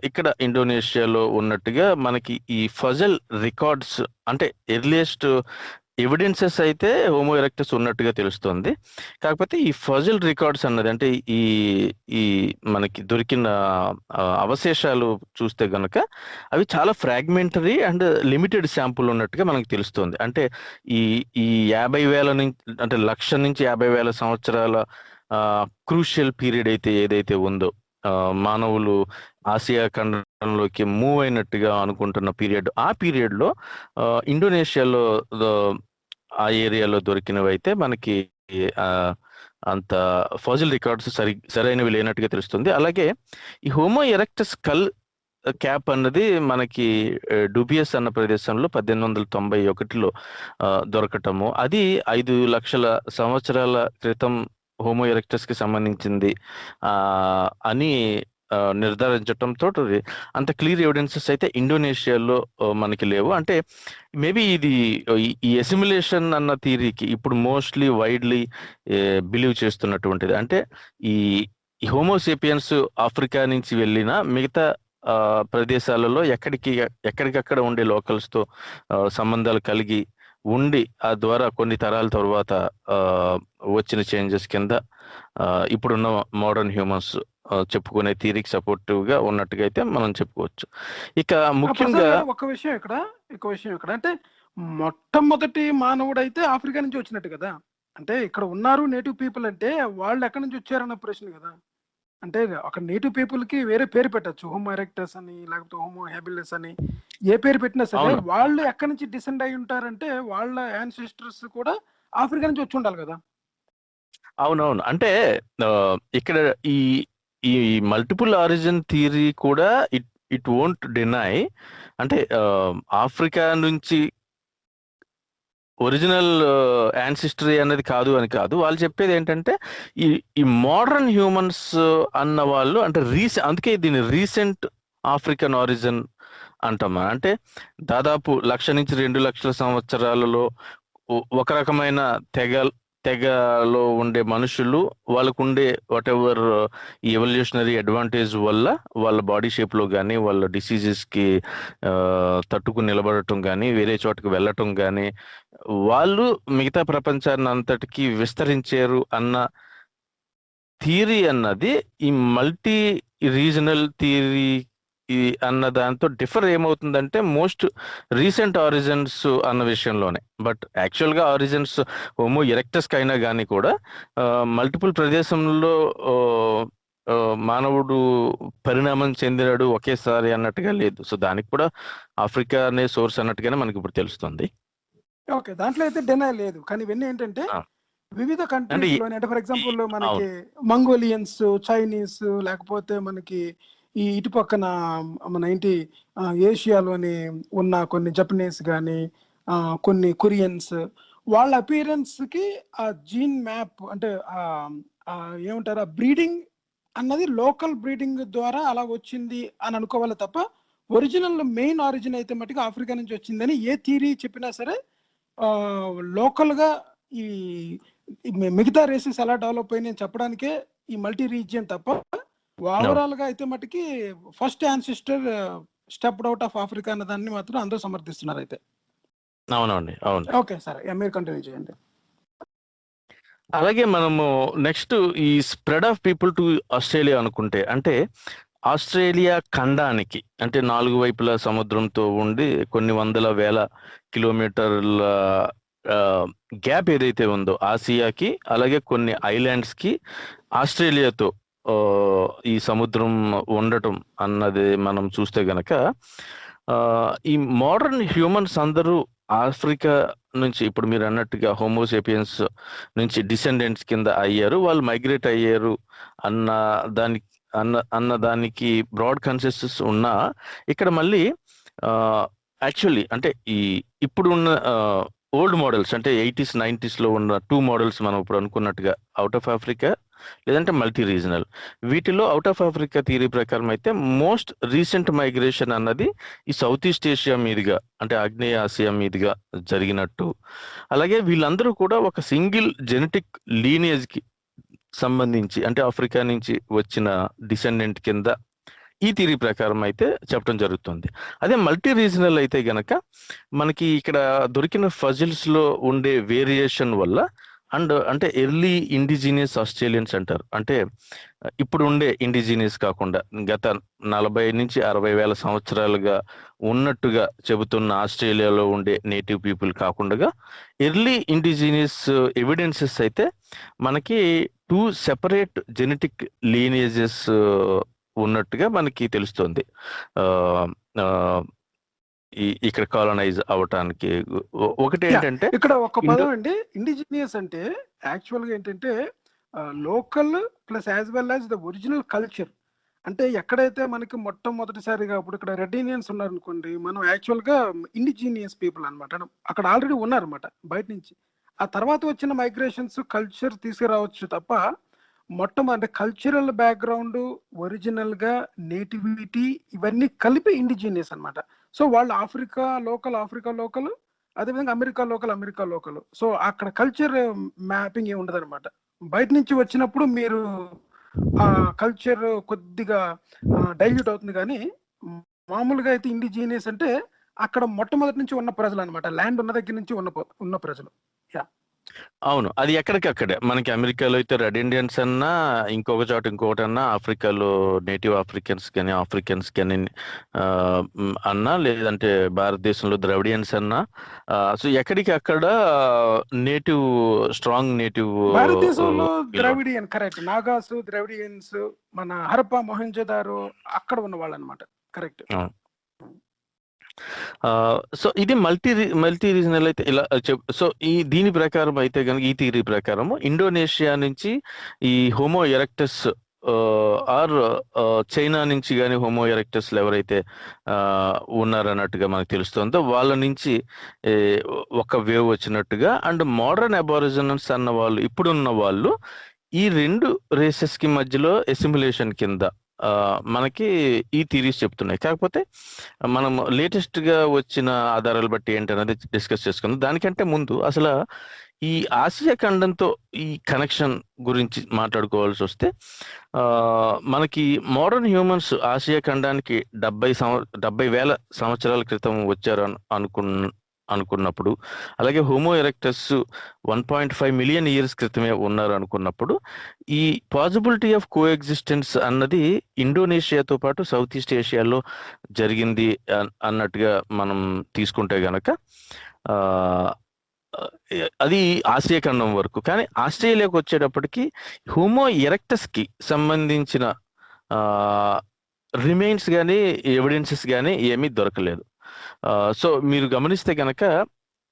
ఇక్కడ ఇండోనేషియాలో ఉన్నట్టుగా మనకి ఈ ఫజల్ రికార్డ్స్, అంటే ఎర్లియస్ట్ ఎవిడెన్సెస్ అయితే హోమో ఎరెక్టస్ ఉన్నట్టుగా తెలుస్తుంది. కాకపోతే ఈ ఫజిల్ రికార్డ్స్ అన్నది, అంటే ఈ ఈ మనకి దొరికిన అవశేషాలు చూస్తే గనక అవి చాలా ఫ్రాగ్మెంటరీ అండ్ లిమిటెడ్ శాంపుల్ ఉన్నట్టుగా మనకు తెలుస్తుంది. అంటే ఈ ఈ 50,000 నుంచి, అంటే 1,00,000 నుంచి 50,000 సంవత్సరాల క్రూషియల్ పీరియడ్ అయితే ఏదైతే ఉందో, మానవులు ఆసియా ఖండంలోకి మూవ్ అయినట్టుగా అనుకుంటున్న పీరియడ్, ఆ పీరియడ్ లో ఇండోనేషియాలో ఆ ఏరియాలో దొరికినవి అయితే మనకి అంత ఫాజిల్ రికార్డ్స్ సరైనవి లేనట్టుగా తెలుస్తుంది. అలాగే ఈ హోమో ఎరెక్టస్ స్కల్ క్యాప్ అన్నది మనకి డూబియస్ అన్న ప్రదేశంలో 1891లో దొరకటము, అది 5 లక్షల సంవత్సరాల క్రితం హోమో ఎరెక్టస్ కి సంబంధించింది అని నిర్ధారించటంతో అంత క్లియర్ ఎవిడెన్సెస్ అయితే ఇండోనేషియాలో మనకి లేవు. అంటే మేబీ ఇది ఈ ఎసిమిలేషన్ అన్న థియరీకి ఇప్పుడు మోస్ట్లీ వైడ్లీ బిలీవ్ చేస్తున్నటువంటిది. అంటే ఈ హోమోసేపియన్స్ ఆఫ్రికా నుంచి వెళ్ళిన మిగతా ప్రదేశాలలో ఎక్కడికక్కడ ఉండే లోకల్స్ తో సంబంధాలు కలిగి ఉండి ఆ ద్వారా కొన్ని తరాల తర్వాత వచ్చిన చేంజెస్ కింద ఇప్పుడున్న మోడర్న్ హ్యూమన్స్ చెప్పుకునే థియరీకి సపోర్టివ్ గా ఉన్నట్టుగా అయితే మనం చెప్పుకోవచ్చు. ఇక ముఖ్యంగా ఒక విషయం ఇక్కడ అంటే మొట్టమొదటి మానవుడు అయితే ఆఫ్రికా నుంచి వచ్చినట్టు కదా. అంటే ఇక్కడ ఉన్నారు నేటివ్ పీపుల్ అంటే వాళ్ళు ఎక్కడి నుంచి వచ్చారన్న ప్రశ్న కదా. అంటే అక్కడ నేటివ్ పీపుల్ కి వేరే పేరు పెట్టచ్చు, హోమో ఎరెక్టస్ అని లేకపోతే హోమో హ్యాబిలిస్ అని, ఏ పేరు పెట్టినా సరే వాళ్ళు ఎక్కడి నుంచి డిసెండ్ అయి ఉంటారంటే వాళ్ళ యాన్సిస్టర్స్ కూడా ఆఫ్రికా నుంచి వచ్చి ఉండాలి కదా. అవునవును. అంటే ఇక్కడ ఈ ఈ మల్టిపుల్ ఆరిజిన్ థియరీ కూడా ఇట్ వోంట్ డినై, అంటే ఆఫ్రికా నుంచి ఒరిజినల్ యాన్సిస్టరీ అనేది కాదు అని కాదు. వాళ్ళు చెప్పేది ఏంటంటే ఈ మోడర్న్ హ్యూమన్స్ అన్న వాళ్ళు, అంటే అందుకే దీన్ని రీసెంట్ ఆఫ్రికన్ ఆరిజిన్ అంటాం. అంటే దాదాపు 1,00,000 నుంచి 2,00,000 సంవత్సరాలలో ఒక రకమైన తెగలో ఉండే మనుషులు, వాళ్ళకు ఉండే వాట్ ఎవర్ ఈ ఎవల్యూషనరీ అడ్వాంటేజ్ వల్ల వాళ్ళ బాడీ షేప్ లో కానీ వాళ్ళ డిసీజెస్ కి తట్టుకుని నిలబడటం కానీ వేరే చోటకి వెళ్ళటం కానీ వాళ్ళు మిగతా ప్రపంచాన్ని అంతటికి విస్తరించారు అన్న థియరీ అన్నది ఈ మల్టీ రీజనల్ థియరీ అన్న దాంతో డిఫర్ ఏమవుతుందంటే మోస్ట్ రీసెంట్ ఆరిజిన్స్ అన్న విషయంలోనే. బట్ యాక్చువల్ గా ఆరిజిన్స్ హోమో ఎరెక్టస్ కైనా కానీ కూడా మల్టిపుల్ ప్రదేశంలో మానవుడు పరిణామం చెందినాడు ఒకేసారి అన్నట్టుగా లేదు. సో దానికి కూడా ఆఫ్రికా అనే సోర్స్ అన్నట్టుగానే మనకి ఇప్పుడు తెలుస్తుంది. ఓకే, దాంట్లో అయితే డినై లేదు. కానీ ఇవన్నీ ఏంటంటే వివిధ కంట్రీస్ లోని, అంటే ఫర్ ఎగ్జాంపుల్ మనకి మంగోలియన్స్, చైనీస్, లేకపోతే మనకి ఈ ఇటు పక్కన మన ఏంటి ఏషియాలోని ఉన్న కొన్ని జపనీస్ కానీ కొన్ని కొరియన్స్, వాళ్ళ అపియరెన్స్ కి ఆ జీన్ మ్యాప్, అంటే ఏమంటారు, ఆ బ్రీడింగ్ అన్నది లోకల్ బ్రీడింగ్ ద్వారా అలా వచ్చింది అని అనుకోవాలి తప్ప ఒరిజినల్ మెయిన్ ఆరిజిన్ అయితే మటుకు ఆఫ్రికా నుంచి వచ్చిందని ఏ థియరీ చెప్పినా సరే లోకల్ గా ఈ మిగతా రేసెస్ ఎలా డెవలప్ అయినాయి చెప్పడానికే ఈ మల్టీ రీజియన్ తప్ప ఓవరాల్ గా అయితే మటుకి first ancestor stepped out of Africa అన్న దాన్ని మాత్రం అందరూ సమర్థిస్తున్నారు అయితే. అవునండి, అవును. ఓకే సరే, మీరు కంటిన్యూ చేయండి. అలాగే మనము నెక్స్ట్ ఈ spread of people to Australia అనుకుంటే, అంటే ఆస్ట్రేలియా ఖండానికి, అంటే 4 వైపుల సముద్రంతో ఉండి కొన్ని వందల వేల కిలోమీటర్ల గ్యాప్ ఏదైతే ఉందో ఆసియాకి, అలాగే కొన్ని ఐలాండ్స్ కి ఆస్ట్రేలియాతో ఈ సముద్రం ఉండటం అన్నది మనం చూస్తే గనక ఈ మోడర్న్ హ్యూమన్స్ అందరూ ఆఫ్రికా నుంచి, ఇప్పుడు మీరు అన్నట్టుగా హోమోసేపియన్స్ నుంచి డిసెండెంట్స్ కింద అయ్యారు, వాళ్ళు మైగ్రేట్ అయ్యారు అన్న దానికి అన్న దానికి బ్రాడ్ కన్సెన్సస్ ఉన్నా ఇక్కడ మళ్ళీ యాక్చువల్లీ అంటే ఇప్పుడు ఉన్న ఓల్డ్ మోడల్స్ అంటే 80s 90s లో ఉన్న 2 మోడల్స్ మనం ఇప్పుడు అనుకున్నట్టుగా అవుట్ ఆఫ్ ఆఫ్రికా లేదంటే మల్టీ రీజనల్, వీటిలో అవుట్ ఆఫ్ ఆఫ్రికా థియరీ ప్రకారం అయితే మోస్ట్ రీసెంట్ మైగ్రేషన్ అన్నది ఈ సౌత్ ఈస్ట్ ఏషియా మీదుగా అంటే ఆగ్నేయ ఆసియా మీదుగా జరిగినట్టు, అలాగే వీళ్ళందరూ కూడా ఒక సింగిల్ జెనెటిక్ లీనియేజ్ కి సంబంధించి అంటే ఆఫ్రికా నుంచి వచ్చిన డిసెండెంట్ కింద ఈ థియరీ ప్రకారం అయితే చెప్పడం జరుగుతుంది. అదే మల్టీ రీజనల్ అయితే గనక మనకి ఇక్కడ దొరికిన ఫజిల్స్ లో ఉండే వేరియేషన్ వల్ల అండ్ అంటే ఎర్లీ ఇండిజినియస్ ఆస్ట్రేలియన్స్ అంటారు, అంటే ఇప్పుడు ఉండే ఇండిజినియస్ కాకుండా గత 40 నుంచి 60 వేల సంవత్సరాలుగా ఉన్నట్టుగా చెబుతున్న ఆస్ట్రేలియాలో ఉండే నేటివ్ పీపుల్ కాకుండా ఎర్లీ ఇండిజినియస్ ఎవిడెన్సెస్ అయితే మనకి 2 సెపరేట్ జెనెటిక్ లీనియేజెస్ ఉన్నట్టుగా మనకి తెలుస్తుంది. ఇక్కడ కాలనైజ్ అవటానికి ఒకటి ఏంటంటే ఇక్కడ ఒక పదం అండి, ఇండిజినియస్ అంటే యాక్చువల్ గా ఏంటంటే local plus as well as the original culture. అంటే ఎక్కడైతే మనకి మొట్టమొదటిసారిగా ఇప్పుడు ఇక్కడ రెడ్ ఇండియన్స్ ఉన్నారు అనుకోండి, మనం యాక్చువల్ గా ఇండిజినియస్ పీపుల్ అనమాట, అక్కడ ఆల్రెడీ ఉన్నారనమాట బయట నుంచి. ఆ తర్వాత వచ్చిన మైగ్రేషన్స్ కల్చర్ తీసుకురావచ్చు తప్ప మొట్టమొదటి కల్చరల్ బ్యాక్గ్రౌండ్ ఒరిజినల్ గా నేటివిటీ ఇవన్నీ కలిపి ఇండిజినియస్ అనమాట. సో వాళ్ళు ఆఫ్రికా లోకల్ అదేవిధంగా అమెరికా లోకల్. సో అక్కడ కల్చర్ మ్యాపింగ్ ఏమి ఉండదు అనమాట. బయట నుంచి వచ్చినప్పుడు మీరు ఆ కల్చర్ కొద్దిగా డైల్యూట్ అవుతుంది, కానీ మామూలుగా అయితే ఇండిజినియస్ అంటే అక్కడ మొట్టమొదటి నుంచి ఉన్న ప్రజలు అనమాట, ల్యాండ్ ఉన్న దగ్గర నుంచి ఉన్న ప్రజలు. అవును, అది ఎక్కడికక్కడే మనకి అమెరికాలో అయితే రెడ్ ఇండియన్స్ అన్నా ఇంకొక చోట ఇంకొకటి అన్నా, ఆఫ్రికాలో నేటివ్ ఆఫ్రికన్స్ కానీ అన్నా, లేదంటే భారతదేశంలో ద్రవిడియన్స్ అన్నా, సో ఎక్కడికి అక్కడ నేటివ్ స్ట్రాంగ్ నేటివ్ భారతదేశంలో ద్రవిడియన్ కరెక్ట్, నాగాసు ద్రవిడియన్స్ మన హరప్పా మొహంజోదారో అక్కడ ఉన్న వాళ్ళు అనమాట, కరెక్ట్. సో ఇది మల్టీ రీజనల్ అయితే ఇలా సో దీని ప్రకారం అయితే కనుక ఈ థియరీ ప్రకారం ఇండోనేషియా నుంచి ఈ హోమో ఎరెక్టస్ ఆర్ చైనా నుంచి కానీ హోమో ఎరెక్టస్ ఎవరైతే ఉన్నారన్నట్టుగా మనకు తెలుస్తుందో వాళ్ళ నుంచి ఒక వేవ్ వచ్చినట్టుగా, అండ్ మోడర్న్ అబారిజినల్స్ అన్న వాళ్ళు ఇప్పుడున్న వాళ్ళు ఈ 2 రేసెస్ కి మధ్యలో ఎసిమ్యులేషన్ కింద మనకి ఈ థియరీస్ చెప్తున్నాయి. కాకపోతే మనం లేటెస్ట్ గా వచ్చిన ఆధారాలు బట్టి ఏంటనేది డిస్కస్ చేసుకుందాం. దానికంటే ముందు అసలు ఈ ఆసియా ఖండంతో ఈ కనెక్షన్ గురించి మాట్లాడుకోవాల్సి వస్తే మనకి మోడర్న్ హ్యూమన్స్ ఆసియా ఖండానికి 70,000 సంవత్సరాల క్రితం వచ్చారు అనుకున్నప్పుడు, అలాగే హోమో ఎరెక్టస్ 1.5 మిలియన్ ఇయర్స్ క్రితమే ఉన్నారు అనుకున్నప్పుడు, ఈ పాసిబిలిటీ ఆఫ్ కో ఎగ్జిస్టెన్స్ అన్నది ఇండోనేషియాతో పాటు సౌత్ ఈస్ట్ ఏషియాలో జరిగింది అన్నట్టుగా మనం తీసుకుంటే గనక అది ఆసియా ఖండం వరకు. కానీ ఆస్ట్రేలియాకు వచ్చేటప్పటికి హోమో ఎరెక్టస్ కి సంబంధించిన రిమైన్స్ కానీ ఎవిడెన్సెస్ కానీ ఏమీ దొరకలేదు. సో మీరు గమనిస్తే కనుక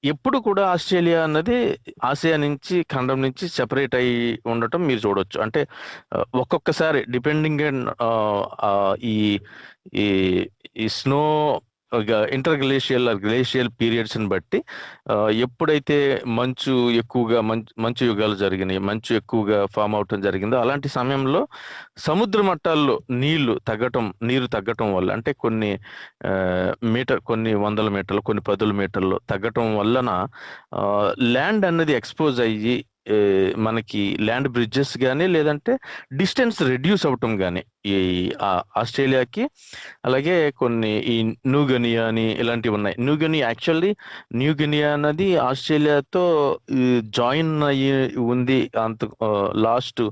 ఎప్పుడు కూడా ఆస్ట్రేలియా అన్నది ఆసియా నుంచి ఖండం నుంచి సెపరేట్ అయి ఉండటం మీరు చూడొచ్చు. అంటే ఒక్కొక్కసారి డిపెండింగ్ ఈ స్నో గ్లేషియల్ పీరియడ్స్ ని బట్టి ఎప్పుడైతే మంచు యుగాలు జరిగినాయి, మంచు ఎక్కువగా ఫామ్ అవటం జరిగిందో అలాంటి సమయంలో సముద్ర మట్టాల్లో నీరు తగ్గటం వల్ల, అంటే కొన్ని వందల మీటర్లు కొన్ని 10 మీటర్లు తగ్గటం వలన ల్యాండ్ అన్నది ఎక్స్పోజ్ అయ్యి మనకి ల్యాండ్ బ్రిడ్జెస్ కానీ లేదంటే డిస్టెన్స్ రెడ్యూస్ అవటం కానీ ఈ ఆస్ట్రేలియాకి, అలాగే కొన్ని ఈ న్యూగినియా అని ఇలాంటివి ఉన్నాయి. న్యూగినియా అన్నది ఆస్ట్రేలియాతో జాయిన్ అయ్యి ఉంది అంత లాస్ట్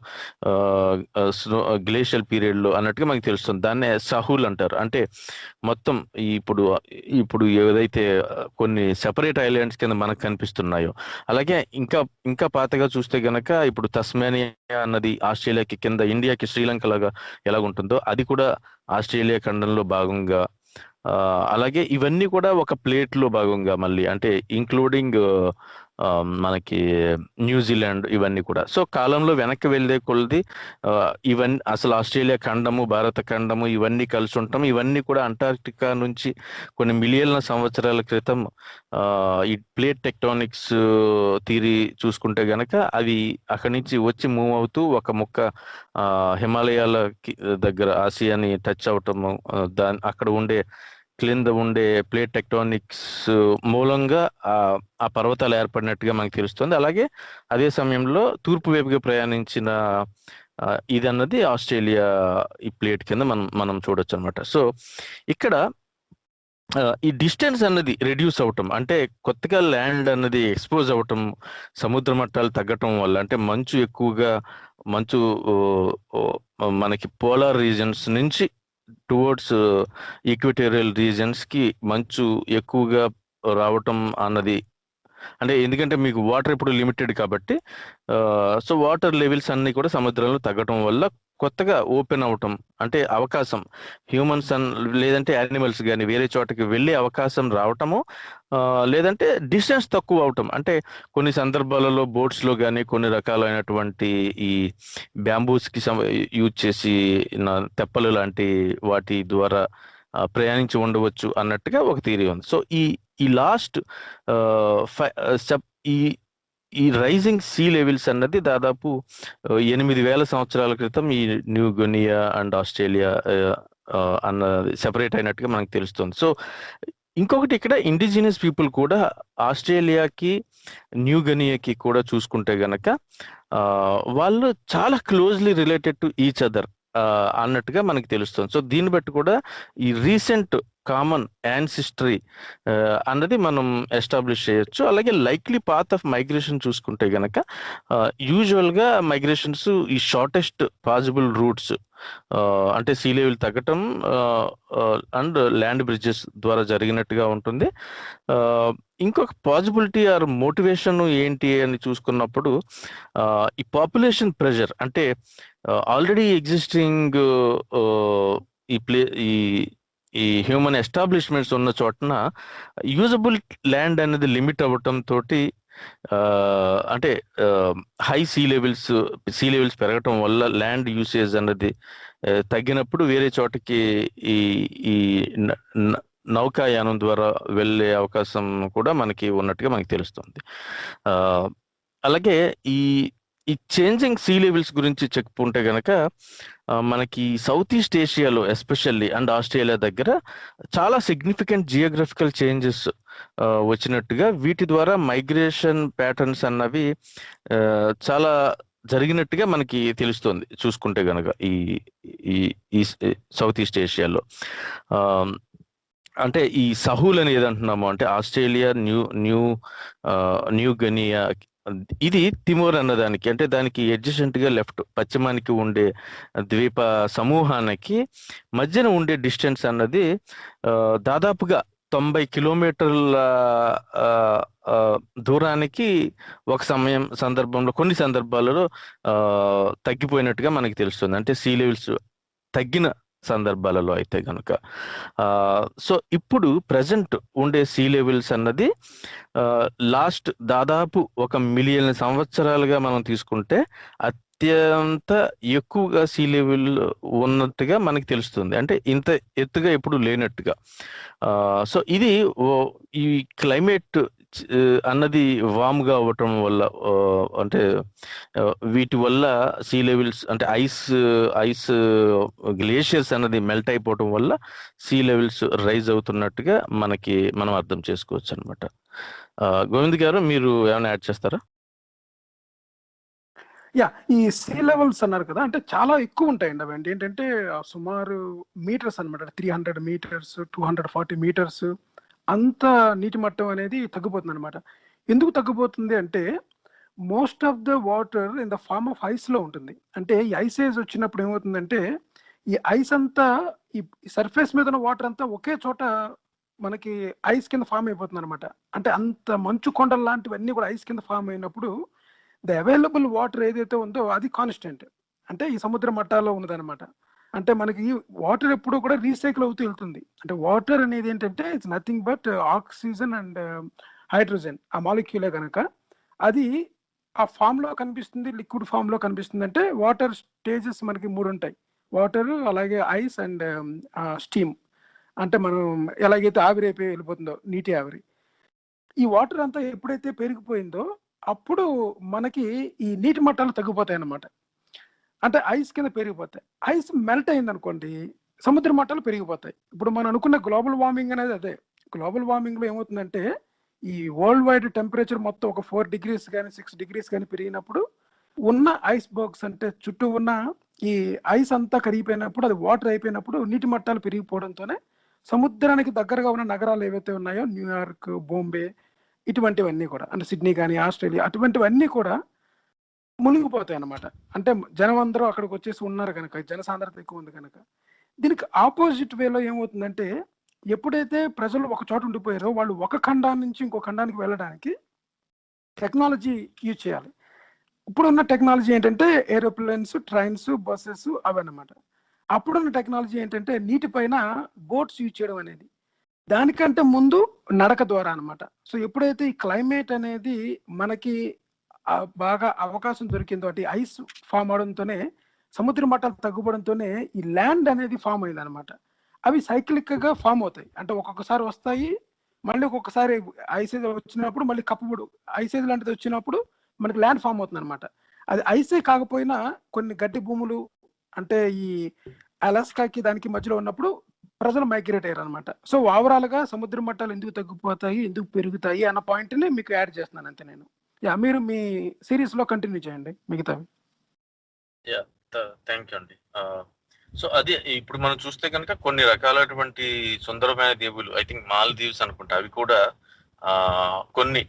గ్లేషియల్ పీరియడ్ లో అన్నట్టుగా మనకు తెలుస్తుంది. దాన్నే సహూల్ అంటారు. అంటే మొత్తం ఇప్పుడు ఏదైతే కొన్ని సెపరేట్ ఐలాండ్స్ కింద మనకు కనిపిస్తున్నాయో, అలాగే ఇంకా పాతగా చూస్తే గనక ఇప్పుడు తస్మానియా అన్నది ఆస్ట్రేలియాకి కింద ఇండియాకి శ్రీలంక లాగా ఎలాగుంటుందో అది కూడా ఆస్ట్రేలియా ఖండంలో భాగంగా, అలాగే ఇవన్నీ కూడా ఒక ప్లేట్ లో భాగంగా మళ్ళీ, అంటే ఇంక్లూడింగ్ మనకి న్యూజిలాండ్ ఇవన్నీ కూడా. సో కాలంలో వెనక్కి వెళ్ళే కొలది ఇవన్నీ అసలు ఆస్ట్రేలియా ఖండము, భారత ఖండము ఇవన్నీ కలిసి ఉంటాం. ఇవన్నీ కూడా అంటార్క్టికా నుంచి కొన్ని మిలియన్ల సంవత్సరాల క్రితం ఈ ప్లేట్ టెక్టానిక్స్ థియరీ చూసుకుంటే గనక అవి అక్కడి నుంచి వచ్చి మూవ్ అవుతూ ఒక ముక్క హిమాలయాల దగ్గర ఆసియాని టచ్ అవటము, అక్కడ ఉండే క్రింద ఉండే ప్లేట్ టెక్టానిక్స్ మూలంగా ఆ పర్వతాలు ఏర్పడినట్టుగా మనకు తెలుస్తుంది. అలాగే అదే సమయంలో తూర్పు వైపుగా ప్రయాణించిన ఇది అన్నది ఆస్ట్రేలియా ఈ ప్లేట్ కింద మనం చూడొచ్చు అనమాట. సో ఇక్కడ ఈ డిస్టెన్స్ అన్నది రెడ్యూస్ అవటం, అంటే కొత్తగా ల్యాండ్ అన్నది ఎక్స్పోజ్ అవటం, సముద్ర మట్టాలు తగ్గటం వల్ల, అంటే మంచు ఎక్కువగా మనకి పోలార్ రీజన్స్ నుంచి టువర్డ్స్ ఈక్వటోరియల్ రీజన్స్ కి మంచు ఎక్కువగా రావటం అన్నది, అంటే ఎందుకంటే మీకు వాటర్ ఇప్పుడు లిమిటెడ్ కాబట్టి సో వాటర్ లెవెల్స్ అన్ని కూడా సముద్రంలో తగ్గటం వల్ల కొత్తగా ఓపెన్ అవటం, అంటే అవకాశం హ్యూమన్స్ లేదంటే యానిమల్స్ కానీ వేరే చోటకి వెళ్ళే అవకాశం రావటము, లేదంటే డిస్టెన్స్ తక్కువ అవటం. అంటే కొన్ని సందర్భాలలో బోట్స్లో కానీ కొన్ని రకాలైనటువంటి ఈ బ్యాంబూస్కి యూజ్ చేసి తెప్పలు లాంటి వాటి ద్వారా ప్రయాణించి ఉండవచ్చు అన్నట్టుగా ఒక థియరీ ఉంది. సో ఈ లాస్ట్ ఈ రైజింగ్ సీ లెవెల్స్ అన్నది దాదాపు 8,000 సంవత్సరాల క్రితం ఈ న్యూ గినియా అండ్ ఆస్ట్రేలియా అన్నది సెపరేట్ అయినట్టుగా మనకు తెలుస్తుంది. సో ఇంకొకటి ఇక్కడ ఇండిజినియస్ పీపుల్ కూడా ఆస్ట్రేలియాకి న్యూ గినియాకి కూడా చూసుకుంటే గనక వాళ్ళు చాలా closely related to each other అన్నట్టుగా మనకి తెలుస్తుంది. సో దీన్ని బట్టి కూడా ఈ రీసెంట్ కామన్ యాన్సిస్టరీ అన్నది మనం ఎస్టాబ్లిష్ చేయొచ్చు. అలాగే లైక్లీ పాత్ ఆఫ్ మైగ్రేషన్ చూసుకుంటే గనక యూజువల్గా మైగ్రేషన్స్ ఈ షార్టెస్ట్ పాసిబుల్ రూట్స్, అంటే సీ లెవెల్ తగ్గటం అండ్ ల్యాండ్ బ్రిడ్జెస్ ద్వారా జరిగినట్టుగా ఉంటుంది. ఇంకొక పాసిబిలిటీ ఆర్ మోటివేషన్ ఏంటి అని చూసుకున్నప్పుడు ఈ పాపులేషన్ ప్రెషర్, అంటే ఆల్రెడీ ఎగ్జిస్టింగ్ ఈ హ్యూమన్ ఎస్టాబ్లిష్మెంట్స్ ఉన్న చోటన యూజబుల్ ల్యాండ్ అనేది లిమిట్ అవ్వటం తోటి, అంటే హై సీ లెవెల్స్ పెరగటం వల్ల ల్యాండ్ యూసేజ్ అన్నది తగ్గినప్పుడు వేరే చోటకి ఈ నౌకాయానం ద్వారా వెళ్ళే అవకాశం కూడా మనకి ఉన్నట్టుగా మనకి తెలుస్తుంది. అలాగే ఈ చేంజింగ్ సీ లెవెల్స్ గురించి చెప్పుకుంటే గనక మనకి సౌత్ ఈస్ట్ ఏషియాలో ఎస్పెషల్లీ అండ్ ఆస్ట్రేలియా దగ్గర చాలా సిగ్నిఫికెంట్ జియోగ్రఫికల్ చేంజెస్ వచ్చినట్టుగా, వీటి ద్వారా మైగ్రేషన్ ప్యాటర్న్స్ అన్నవి చాలా జరిగినట్టుగా మనకి తెలుస్తుంది చూసుకుంటే గనక ఈ సౌత్ ఈస్ట్ ఏషియాలో. అంటే ఈ సహూల్ అని ఏదంటున్నాము అంటే ఆస్ట్రేలియా న్యూ గినియా, ఇది తిమోర్ అన్నదానికి, అంటే దానికి అడ్జసెంట్ గా లెఫ్ట్ పశ్చిమానికి ఉండే ద్వీప సమూహానికి మధ్యన ఉండే డిస్టెన్స్ అన్నది దాదాపుగా 90 కిలోమీటర్ల దూరానికి ఒక సందర్భంలో కొన్ని సందర్భాలలో తగ్గిపోయినట్టుగా మనకి తెలుస్తుంది, అంటే సీ లెవెల్స్ తగ్గిన సందర్భాలలో అయితే కనుక. సో ఇప్పుడు ప్రజెంట్ ఉండే సీ లెవెల్స్ అన్నది లాస్ట్ దాదాపు 1 మిలియన్ సంవత్సరాలుగా మనం తీసుకుంటే అత్యంత ఎక్కువగా సీ లెవెల్ ఉన్నట్టుగా మనకి తెలుస్తుంది, అంటే ఇంత ఎత్తుగా ఎప్పుడు లేనట్టుగా. సో ఇది ఈ క్లైమేట్ అన్నది వామ్గా అవ్వటం వల్ల, అంటే వీటి వల్ల సీ లెవెల్స్, అంటే ఐస్ గ్లేషియర్స్ అన్నది మెల్ట్ అయిపోవటం వల్ల సీ లెవెల్స్ రైజ్ అవుతున్నట్టుగా మనం అర్థం చేసుకోవచ్చు అనమాట. గోవింద్ గారు, మీరు ఏమైనా యాడ్ చేస్తారా? ఈ సీ లెవెల్స్ అన్నారు కదా, అంటే చాలా ఎక్కువ ఉంటాయండి అవి. ఏంటంటే సుమారు మీటర్స్ అనమాట, 300 మీటర్స్ 240 మీటర్స్ అంత నీటి మట్టం అనేది తగ్గిపోతుంది అనమాట. ఎందుకు తగ్గిపోతుంది అంటే most of the water in the form of ice లో ఉంటుంది. అంటే ఈ ఐస్ ఏజ్ వచ్చినప్పుడు ఏమవుతుందంటే ఈ ఐస్ అంతా ఈ సర్ఫేస్ మీద ఉన్న వాటర్ అంతా ఒకే చోట మనకి ఐస్ కింద ఫామ్ అయిపోతుంది అనమాట. అంటే అంత మంచు కొండలు లాంటివన్నీ కూడా ఐస్ కింద ఫామ్ అయినప్పుడు ద అవైలబుల్ వాటర్ ఏదైతే ఉందో అది కాన్స్టెంట్, అంటే ఈ సముద్ర మట్టాల్లో ఉన్నదనమాట. అంటే మనకి వాటర్ ఎప్పుడు కూడా రీసైకిల్ అవుతూ వెళ్తుంది. అంటే వాటర్ అనేది ఏంటంటే it's nothing but oxygen and hydrogen, ఆ మాలిక్యూలే కనుక అది ఆ ఫామ్ లో కనిపిస్తుంది, లిక్విడ్ ఫామ్ లో కనిపిస్తుంది. అంటే వాటర్ స్టేజెస్ మనకి 3 ఉంటాయి. వాటర్, అలాగే ఐస్ అండ్ స్టీమ్. అంటే మనం ఎలాగైతే ఆవిరి అయిపోయి వెళ్ళిపోతుందో నీటి ఆవిరి, ఈ వాటర్ అంతా ఎప్పుడైతే పెరిగిపోయిందో అప్పుడు మనకి ఈ నీటి మట్టాలు తగ్గిపోతాయి అన్నమాట. అంటే ఐస్ కింద పెరిగిపోతాయి. ఐస్ మెల్ట్ అయింది అనుకోండి, సముద్ర మట్టాలు పెరిగిపోతాయి. ఇప్పుడు మనం అనుకున్న గ్లోబల్ వార్మింగ్ అనేది అదే. గ్లోబల్ వార్మింగ్ లో ఏమవుతుందంటే ఈ వరల్డ్ వైడ్ టెంపరేచర్ మొత్తం ఒక 4 డిగ్రీస్ కానీ 6 డిగ్రీస్ కానీ పెరిగినప్పుడు ఉన్న ఐస్ బర్గ్స్, అంటే చుట్టూ ఉన్న ఈ ఐస్ అంతా కరిగిపోయినప్పుడు, అది వాటర్ అయిపోయినప్పుడు నీటి మట్టాలు పెరిగిపోవడంతోనే సముద్రానికి దగ్గరగా ఉన్న నగరాలు ఏవైతే ఉన్నాయో, న్యూయార్క్, బాంబే, ఇటువంటివన్నీ కూడా, అంటే సిడ్నీ కానీ ఆస్ట్రేలియా, అటువంటివన్నీ కూడా మునిగిపోతాయి అన్నమాట. అంటే జనం అందరూ అక్కడికి వచ్చేసి ఉన్నారు కనుక, జనసాంద్రత ఎక్కువ ఉంది కనుక. దీనికి ఆపోజిట్ వేలో ఏమవుతుందంటే, ఎప్పుడైతే ప్రజలు ఒక చోట ఉండిపోయారో వాళ్ళు ఒక ఖండాన్ని నుంచి ఇంకో ఖండానికి వెళ్ళడానికి టెక్నాలజీ యూజ్ చేయాలి. ఇప్పుడున్న టెక్నాలజీ ఏంటంటే ఏరోప్లేన్స్, ట్రైన్స్, బస్సెస్ అవన్నమాట. అప్పుడున్న టెక్నాలజీ ఏంటంటే నీటిపైన బోట్స్ యూజ్ చేయడం అనేది. దానికంటే ముందు నడక ద్వారా అన్నమాట. సో ఎప్పుడైతే ఈ క్లైమేట్ అనేది మనకి బాగా అవకాశం దొరికిందో, అంటే ఐస్ ఫామ్ అవడంతోనే, సముద్ర మట్టాలు తగ్గిపోవడంతోనే ఈ ల్యాండ్ అనేది ఫామ్ అయింది అనమాట. అవి సైక్లిక్ గా ఫామ్ అవుతాయి. అంటే ఒక్కొక్కసారి వస్తాయి, మళ్ళీ ఒక్కొక్కసారి ఐసేజ్ వచ్చినప్పుడు మళ్ళీ కప్పుబడు ఐసేజ్ లాంటిది వచ్చినప్పుడు మనకి ల్యాండ్ ఫామ్ అవుతుంది అనమాట. అది ఐసే కాకపోయినా కొన్ని గడ్డి భూములు, అంటే ఈ అలాస్కాకి దానికి మధ్యలో ఉన్నప్పుడు ప్రజలు మైగ్రేట్ అయ్యారు అనమాట. సో ఓవరాల్ గా సముద్ర మట్టాలు ఎందుకు తగ్గిపోతాయి, ఎందుకు పెరుగుతాయి అన్న పాయింట్ ని మీకు యాడ్ చేస్తున్నాను అంతే నేను. మీరు మీ సిరీస్ లో కంటిన్యూ చేయండి మిగతావి. థ్యాంక్ యూ అండి. సో అదే ఇప్పుడు మనం చూస్తే కనుక కొన్ని రకాలైనటువంటి సుందరమైన దీవులు, ఐ థింక్ మాల్దీవ్స్ అనుకుంటా, అవి కూడా కొన్ని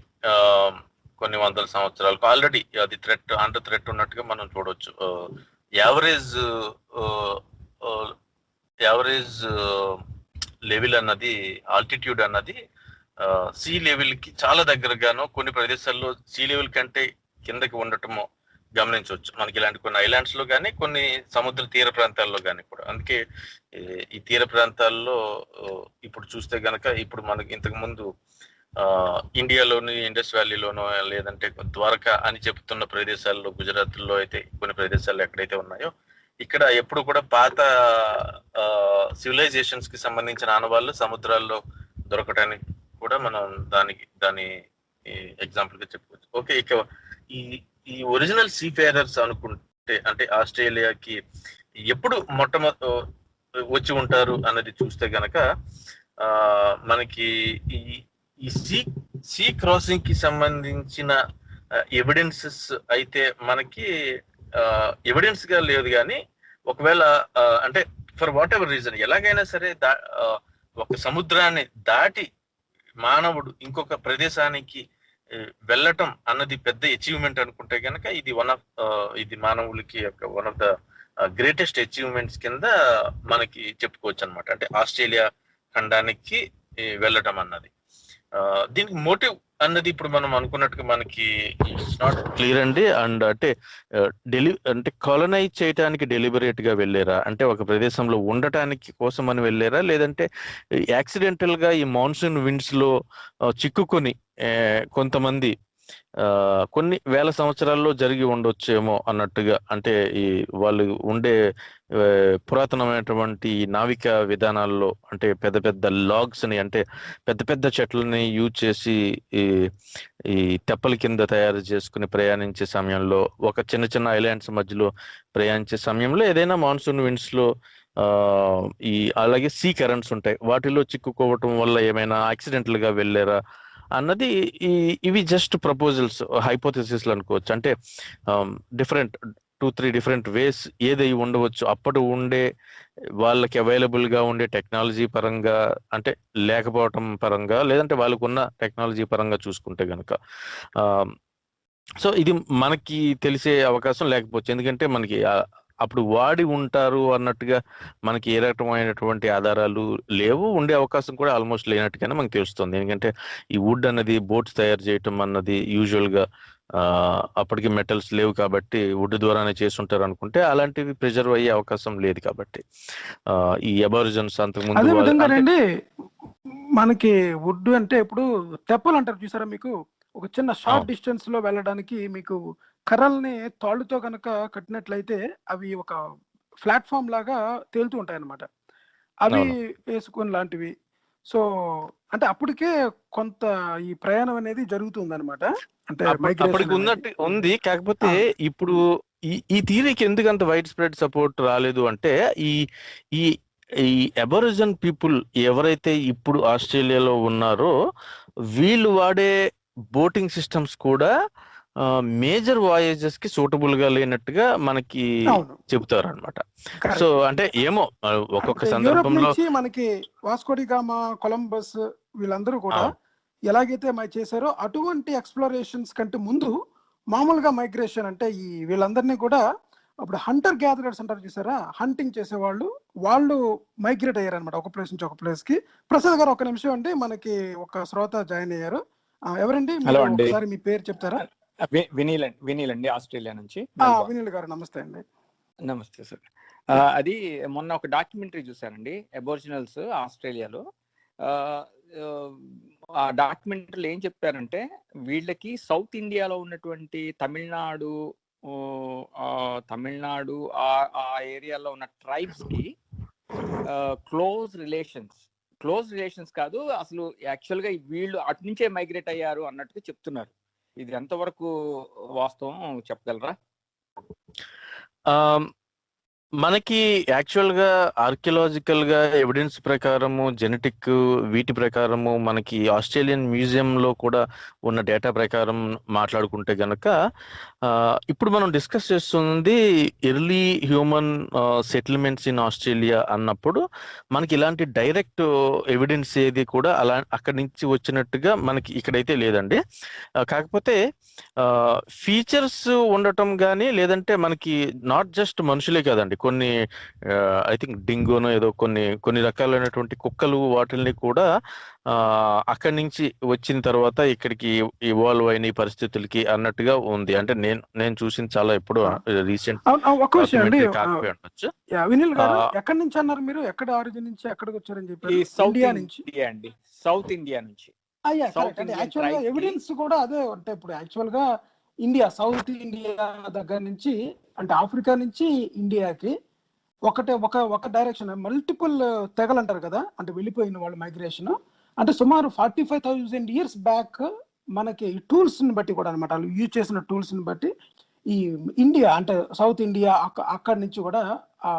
కొన్ని వందల సంవత్సరాలకు ఆల్రెడీ అది అండర్ థ్రెట్ ఉన్నట్టుగా మనం చూడవచ్చు. యావరేజ్ లెవెల్ అన్నది, ఆల్టిట్యూడ్ అన్నది సీ లెవెల్ కి చాలా దగ్గరగాను, కొన్ని ప్రదేశాల్లో సీ లెవెల్ కంటే కిందకి ఉండటము గమనించవచ్చు. మనకి ఇలాంటి కొన్ని ఐలాండ్స్ లో కానీ, కొన్ని సముద్ర తీర ప్రాంతాల్లో కానీ కూడా. అందుకే ఈ తీర ప్రాంతాల్లో ఇప్పుడు చూస్తే గనక, ఇప్పుడు మనకి ఇంతకు ముందు ఇండియాలోని ఇండస్ వ్యాలీలోనో, లేదంటే ద్వారకా అని చెప్తున్న ప్రదేశాల్లో, గుజరాత్ లో అయితే కొన్ని ప్రదేశాల్లో ఎక్కడైతే ఉన్నాయో, ఇక్కడ ఎప్పుడు కూడా పాత సివిలైజేషన్స్ కి సంబంధించిన ఆనవాళ్ళు సముద్రాల్లో దొరకడానికి కూడా మనం దాని ఎగ్జాంపుల్ గా చెప్పుకోవచ్చు. ఓకే, ఇక ఈ ఒరిజినల్ సీఫేరర్స్ అనుకుంటే, అంటే ఆస్ట్రేలియాకి ఎప్పుడు మొట్టమొదటి వచ్చి ఉంటారు అన్నది చూస్తే గనక, మనకి ఈ సీ క్రాసింగ్ కి సంబంధించిన ఎవిడెన్సెస్ అయితే మనకి ఎవిడెన్స్ గా లేదు. కానీ ఒకవేళ అంటే ఫర్ వాట్ ఎవర్ రీజన్, ఎలాగైనా సరే ఒక సముద్రాన్ని దాటి మానవుడు ఇంకొక ప్రదేశానికి వెళ్ళటం అన్నది పెద్ద అచీవ్మెంట్ అనుకుంటే కనుక, ఇది మానవులకి one of the greatest achievements కింద మనకి చెప్పుకోవచ్చు అనమాట. అంటే ఆస్ట్రేలియా ఖండానికి వెళ్ళటం అన్నది, దీనికి మోటివ్ అన్నది ఇప్పుడు మనం అనుకున్నట్టుగా మనకి ఇట్స్ నాట్ క్లియర్ అండి. అండ్ అంటే అంటే కాలనైజ్ చేయడానికి డెలిబరేట్ గా వెళ్ళారా, అంటే ఒక ప్రదేశంలో ఉండటానికి కోసం అని వెళ్ళారా, లేదంటే యాక్సిడెంటల్ గా ఈ మాన్సూన్ విండ్స్ లో చిక్కుకొని కొంతమంది కొన్ని వేల సంవత్సరాల్లో జరిగి ఉండొచ్చేమో అన్నట్టుగా, అంటే ఈ వాళ్ళు ఉండే పురాతనమైనటువంటి నావిక విధానాల్లో, అంటే పెద్ద పెద్ద లాగ్స్ ని, అంటే పెద్ద పెద్ద చెట్లని యూజ్ చేసి ఈ తెప్పల కింద తయారు చేసుకుని ప్రయాణించే సమయంలో, ఒక చిన్న చిన్న ఐలాండ్స్ మధ్యలో ప్రయాణించే సమయంలో ఏదైనా మాన్సూన్ విండ్స్ లో అలాగే సీ కరెంట్స్ ఉంటాయి, వాటిలో చిక్కుకోవటం వల్ల ఏమైనా యాక్సిడెంటల్ గా వెళ్ళారా అన్నది, ఇవి జస్ట్ ప్రపోజల్స్, హైపోథెసిస్ అనుకోవచ్చు. అంటే డిఫరెంట్ 2-3 డిఫరెంట్ వేస్ ఏదై ఉండవచ్చు అప్పుడు ఉండే వాళ్ళకి అవైలబుల్ గా ఉండే టెక్నాలజీ పరంగా, అంటే లేకపోవటం పరంగా, లేదంటే వాళ్ళకు ఉన్న టెక్నాలజీ పరంగా చూసుకుంటే గనక. సో ఇది మనకి తెలిసే అవకాశం లేకపోవచ్చు, ఎందుకంటే మనకి అప్పుడు వాడి ఉంటారు అన్నట్టుగా మనకి ఏ రకమైనటువంటి ఆధారాలు లేవు, ఉండే అవకాశం కూడా ఆల్మోస్ట్ లేనట్టుగానే మనకు తెలుస్తుంది. ఎందుకంటే ఈ వుడ్ అన్నది బోట్స్ తయారు చేయటం అన్నది యూజువల్ గా అప్పటికి మెటల్స్ లేవు కాబట్టి వుడ్ ద్వారానే చేస్తుంటారు అనుకుంటే, అలాంటివి ప్రిజర్వ్ అయ్యే అవకాశం లేదు కాబట్టి ఈ అబారిజిన్స్ అదే విధంగా అండి, మనకి వుడ్ అంటే ఇప్పుడు తెప్పలు అంటారు చూసారా మీకు, ఒక చిన్న షార్ట్ అవును. డిస్టెన్స్ లో వెళ్ళడానికి మీకు కర్రల్ని తాళ్ళుతో కనుక కట్టినట్లయితే అవి ఒక ప్లాట్ఫామ్ లాగా తేలుతూ ఉంటాయి అన్నమాట. అవి అవును. వేసుకొని లాంటివి. సో అంటే అప్పటికే కొంత ఈ ప్రయాణం అనేది జరుగుతుందన్నమాట. అంటే అప్పటికి మైగ్రేషన్ అనేది. ఉన్నట్టు ఉంది. కాకపోతే అవును. ఇప్పుడు ఈ థియరీకి ఎందుకంత వైడ్ స్ప్రెడ్ సపోర్ట్ రాలేదు అంటే ఈ ఈ ఈ అబోరిజిన్ పీపుల్ ఎవరైతే ఇప్పుడు ఆస్ట్రేలియాలో ఉన్నారో వీళ్ళు వాడే బోటింగ్ సిస్టమ్స్ కూడా మేజర్ వాయేజెస్ కి సూటబుల్ గా లేనట్టుగా మనకి అవును. చెబుతారు అనమాట. So correct. అంటే ఏమో ఒక్కొక్క అంటే యూరోప్ సందర్భంలో నుంచి మనకి వాస్కోడిగామా, కొలంబస్ వీళ్ళందరూ కూడా అవును. ఎలాగైతే చేశారో అటువంటి ఎక్స్‌ప్లోరేషన్స్ కంటే ముందు మామూలుగా మైగ్రేషన్ అంటే ఈ వీళ్ళందరినీ కూడా అప్పుడు హంటర్ గ్యాదరర్స్ అంటారు చూసారా? హంటింగ్ చేసేవాళ్ళు. వాళ్ళు మైగ్రేట్ అయ్యారన్నమాట ఒక ప్లేస్ నుంచి ఒక ప్లేస్‌కి. ప్రసాద్ గారు ఒక్క నిమిషం అండి. మనకి ఒక శ్రోత జాయిన్ అయ్యారు. ఎవరండి? హలో మీరు అండి. ఒకసారి మీ పేరు చెప్తారా? వినీల్ అండి, ఆస్ట్రేలియా నుంచి, మెల్బోర్న్. వినీల్ గారు నమస్తే అండి. నమస్తే సార్. అది మొన్న ఒక డాక్యుమెంటరీ చూసానండి, అబోరిజినల్స్ ఆస్ట్రేలియాలో. ఆ డాక్యుమెంటరీలో ఏం చెప్పారంటే వీళ్ళకి సౌత్ ఇండియాలో ఉన్నటువంటి తమిళనాడు ఆ ఏరియాలో ఉన్న ట్రైబ్స్ కి క్లోజ్ రిలేషన్స్ కాదు అసలు, యాక్చువల్ గా వీళ్ళు అటు నుంచే మైగ్రేట్ అయ్యారు అన్నట్టుగా చెప్తున్నారు. ఇది ఎంతవరకు వాస్తవం చెప్పగలరా? మనకి యాక్చువల్ గా ఆర్కియలాజికల్ గా ఎవిడెన్స్ ప్రకారము జెనెటిక్ వీటి ప్రకారము మనకి ఆస్ట్రేలియన్ మ్యూజియం లో కూడా ఉన్న డేటా ప్రకారం మాట్లాడుకుంటే గనక ఇప్పుడు మనం డిస్కస్ చేస్తుంది early human settlements in Australia అన్నప్పుడు మనకి ఇలాంటి డైరెక్ట్ ఎవిడెన్స్ ఏది కూడా అక్కడి నుంచి వచ్చినట్టుగా మనకి ఇక్కడైతే లేదండి. కాకపోతే ఫీచర్స్ ఉండటం కానీ లేదంటే మనకి నాట్ జస్ట్ మనుషులే కదండి, కొన్ని ఐ థింక్ డింగోనో ఏదో కొన్ని రకాలైనటువంటి కుక్కలు వాటిల్ని కూడా అక్కడి నుంచి వచ్చిన తర్వాత ఇక్కడికి ఇవాల్వ్ అయిన పరిస్థితులకి అన్నట్టుగా ఉంది. అంటే నేను చూసింది చాలా ఎప్పుడు రీసెంట్ ఒక్క విషయం అండి. కాకపోయి ఉండొచ్చు. వినిల్ గారు ఎక్కడి నుంచి అన్నారు మీరు? ఎక్కడ ఆరిజిన్ నుంచి ఎక్కడికి వచ్చారని చెప్పారు? ఇండియా నుంచి. అండి, సౌత్ ఇండియా నుంచి. అంటే యాక్చువల్ గా ఎవిడెన్స్ కూడా అదే. అంటే ఇప్పుడు యాక్చువల్ గా ఇండియా, సౌత్ ఇండియా దగ్గర నుంచి అంటే ఆఫ్రికా నుంచి ఇండియాకి ఒక డైరెక్షన్, మల్టిపుల్ తెగలు అంటారు కదా, అంటే వెళ్ళిపోయిన వాళ్ళు మైగ్రేషన్. అంటే సుమారు 45,000 years బ్యాక్ మనకి టూల్స్ ని బట్టి కూడా అనమాట, వాళ్ళు యూజ్ చేసిన టూల్స్ ని బట్టి ఈ ఇండియా అంటే సౌత్ ఇండియా అక్కడి నుంచి కూడా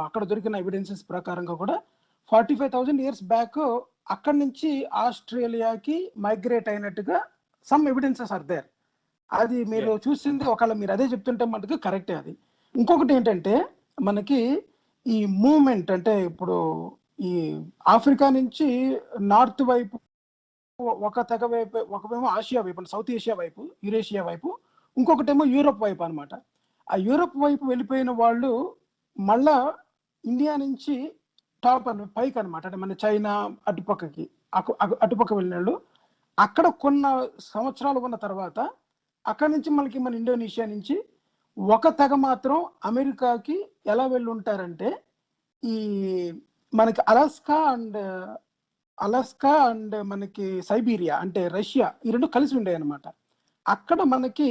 అక్కడ దొరికిన ఎవిడెన్సెస్ ప్రకారంగా కూడా 45,000 years బ్యాక్ అక్కడి నుంచి ఆస్ట్రేలియాకి మైగ్రేట్ అయినట్టుగా సమ్ ఎవిడెన్సెస్ ఆర్ దేర్. అది మీరు చూసింది ఒకవేళ మీరు అదే చెప్తుంటే మటుకు కరెక్టే అది. ఇంకొకటి ఏంటంటే మనకి ఈ మూవ్మెంట్ అంటే ఇప్పుడు ఈ ఆఫ్రికా నుంచి నార్త్ వైపు ఒక తెగ వైపు, ఒకవేమో ఆసియా వైపు సౌత్ ఏషియా వైపు, యూరేషియా వైపు, ఇంకొకటేమో యూరోప్ వైపు అనమాట. ఆ యూరోప్ వైపు వెళ్ళిపోయిన వాళ్ళు మళ్ళా ఇండియా నుంచి పైకి అనమాట, అంటే మన చైనా అటుపక్కకి అటుపక్క వెళ్ళిన వాళ్ళు అక్కడ కొన్న సంవత్సరాలు ఉన్న తర్వాత అక్కడి నుంచి మనకి మన ఇండోనేషియా నుంచి ఒక తెగ మాత్రం అమెరికాకి ఎలా వెళ్ళి ఉంటారంటే ఈ మనకి అలాస్కా అండ్ మనకి సైబీరియా అంటే రష్యా, ఈ రెండు కలిసి ఉండే అనమాట. అక్కడ మనకి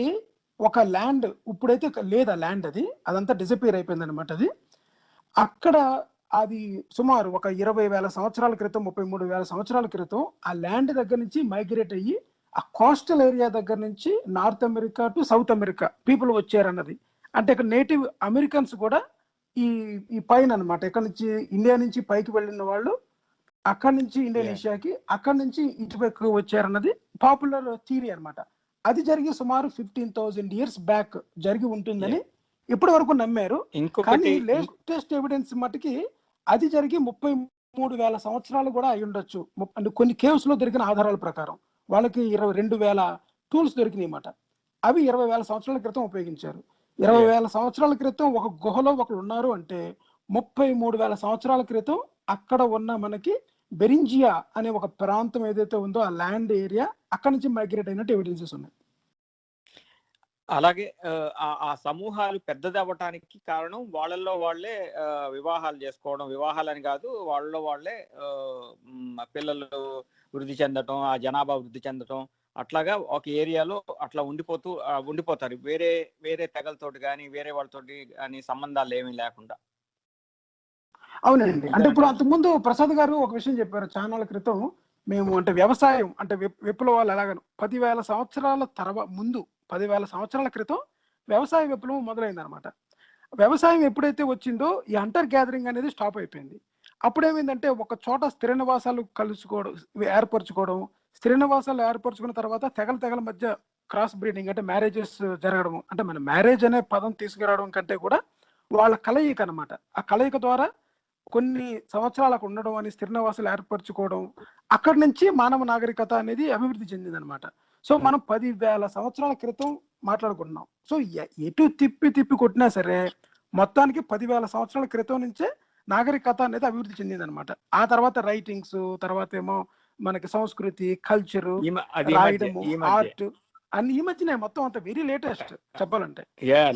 ఒక ల్యాండ్ ఇప్పుడైతే లేదు, ఆ ల్యాండ్ అదంతా డిసపియర్ అయిపోయింది అనమాట. అక్కడ అది సుమారు ఒక 20,000 సంవత్సరాల క్రితం, 33,000 సంవత్సరాల క్రితం ఆ ల్యాండ్ దగ్గర నుంచి మైగ్రేట్ అయ్యి ఆ కోస్టల్ ఏరియా దగ్గర నుంచి North America to South America people వచ్చారన్నది. అంటే ఇక్కడ నేటివ్ అమెరికన్స్ కూడా ఈ పైన అనమాట, ఇక్కడ నుంచి ఇండియా నుంచి పైకి వెళ్ళిన వాళ్ళు అక్కడి నుంచి ఇండోనేషియాకి, అక్కడి నుంచి ఇటువైపు వచ్చారన్నది పాపులర్ థియరీ అనమాట. అది జరిగి సుమారు 15,000 years బ్యాక్ జరిగి ఉంటుందని ఇప్పటి వరకు నమ్మారు. కానీ లేటెస్ట్ ఎవిడెన్స్ మటుకి అది జరిగి 33,000 సంవత్సరాలు కూడా అయి ఉండొచ్చు. అంటే కొన్ని కేవ్స్ లో దొరికిన ఆధారాల ప్రకారం వాళ్ళకి 22,000 టూల్స్ దొరికినాయి అన్నమాట. అవి 20,000 సంవత్సరాల క్రితం ఉపయోగించారు. 20,000 సంవత్సరాల క్రితం ఒక గుహలో ఒకరు ఉన్నారు అంటే 33,000 సంవత్సరాల క్రితం అక్కడ ఉన్న మనకి బెరింజియా అనే ఒక ప్రాంతం ఏదైతే ఉందో ఆ ల్యాండ్ ఏరియా అక్కడి నుంచి మైగ్రేట్ అయినట్టు ఎవిడెన్సెస్ ఉన్నాయి. అలాగే ఆ సమూహాలు పెద్దదవ్వటానికి కారణం వాళ్ళల్లో వాళ్ళే వివాహాలు చేసుకోవడం, వివాహాలని కాదు వాళ్ళలో వాళ్ళే పిల్లలు వృద్ధి చెందటం, ఆ జనాభా వృద్ధి చెందటం, అట్లాగా ఒక ఏరియాలో అట్లా ఉండిపోతారు, వేరే వేరే తెగలతోటి కానీ వేరే వాళ్ళతోటి కానీ సంబంధాలు ఏమీ లేకుండా. అవునండి. అంటే ఇప్పుడు అంతకుముందు ప్రసాద్ గారు ఒక విషయం చెప్పారు చానాళ్ళ క్రితం. మేము అంటే వ్యవసాయం అంటే విప్లవాలు ఎలాగను 10,000 సంవత్సరాల ముందు 10,000 సంవత్సరాల క్రితం వ్యవసాయ విప్లవం మొదలైందనమాట. వ్యవసాయం ఎప్పుడైతే వచ్చిందో ఈ హంటర్ గ్యాదరింగ్ అనేది స్టాప్ అయిపోయింది. అప్పుడేమైందంటే ఒక చోట స్థిర నివాసాలు ఏర్పరచుకోవడం, స్థిర నివాసాలు ఏర్పరచుకున్న తర్వాత తెగల మధ్య క్రాస్ బ్రీడింగ్ అంటే మ్యారేజెస్ జరగడం. అంటే మన మ్యారేజ్ అనే పదం తీసుకురావడం కంటే కూడా వాళ్ళ కలయిక అనమాట. ఆ కలయిక ద్వారా కొన్ని సంవత్సరాలకు ఉండడం అని స్థిర నివాసాలు ఏర్పరచుకోవడం, అక్కడి నుంచి మానవ నాగరికత అనేది అభివృద్ధి చెందిందనమాట. సో మనం 10,000 సంవత్సరాల క్రితం మాట్లాడుకుంటున్నాం. సో ఎటు తిప్పి కొట్టినా సరే మొత్తానికి 10,000 సంవత్సరాల క్రితం నుంచే నాగరికత అనేది అభివృద్ధి చెందిందనమాట. ఆ తర్వాత రైటింగ్స్, తర్వాత ఏమో మనకి సంస్కృతి, కల్చరు, రాయడము, ఆర్ట్ అన్ని ఈ మధ్యనే మొత్తం అంత వెరీ లేటెస్ట్ చెప్పాలంటే.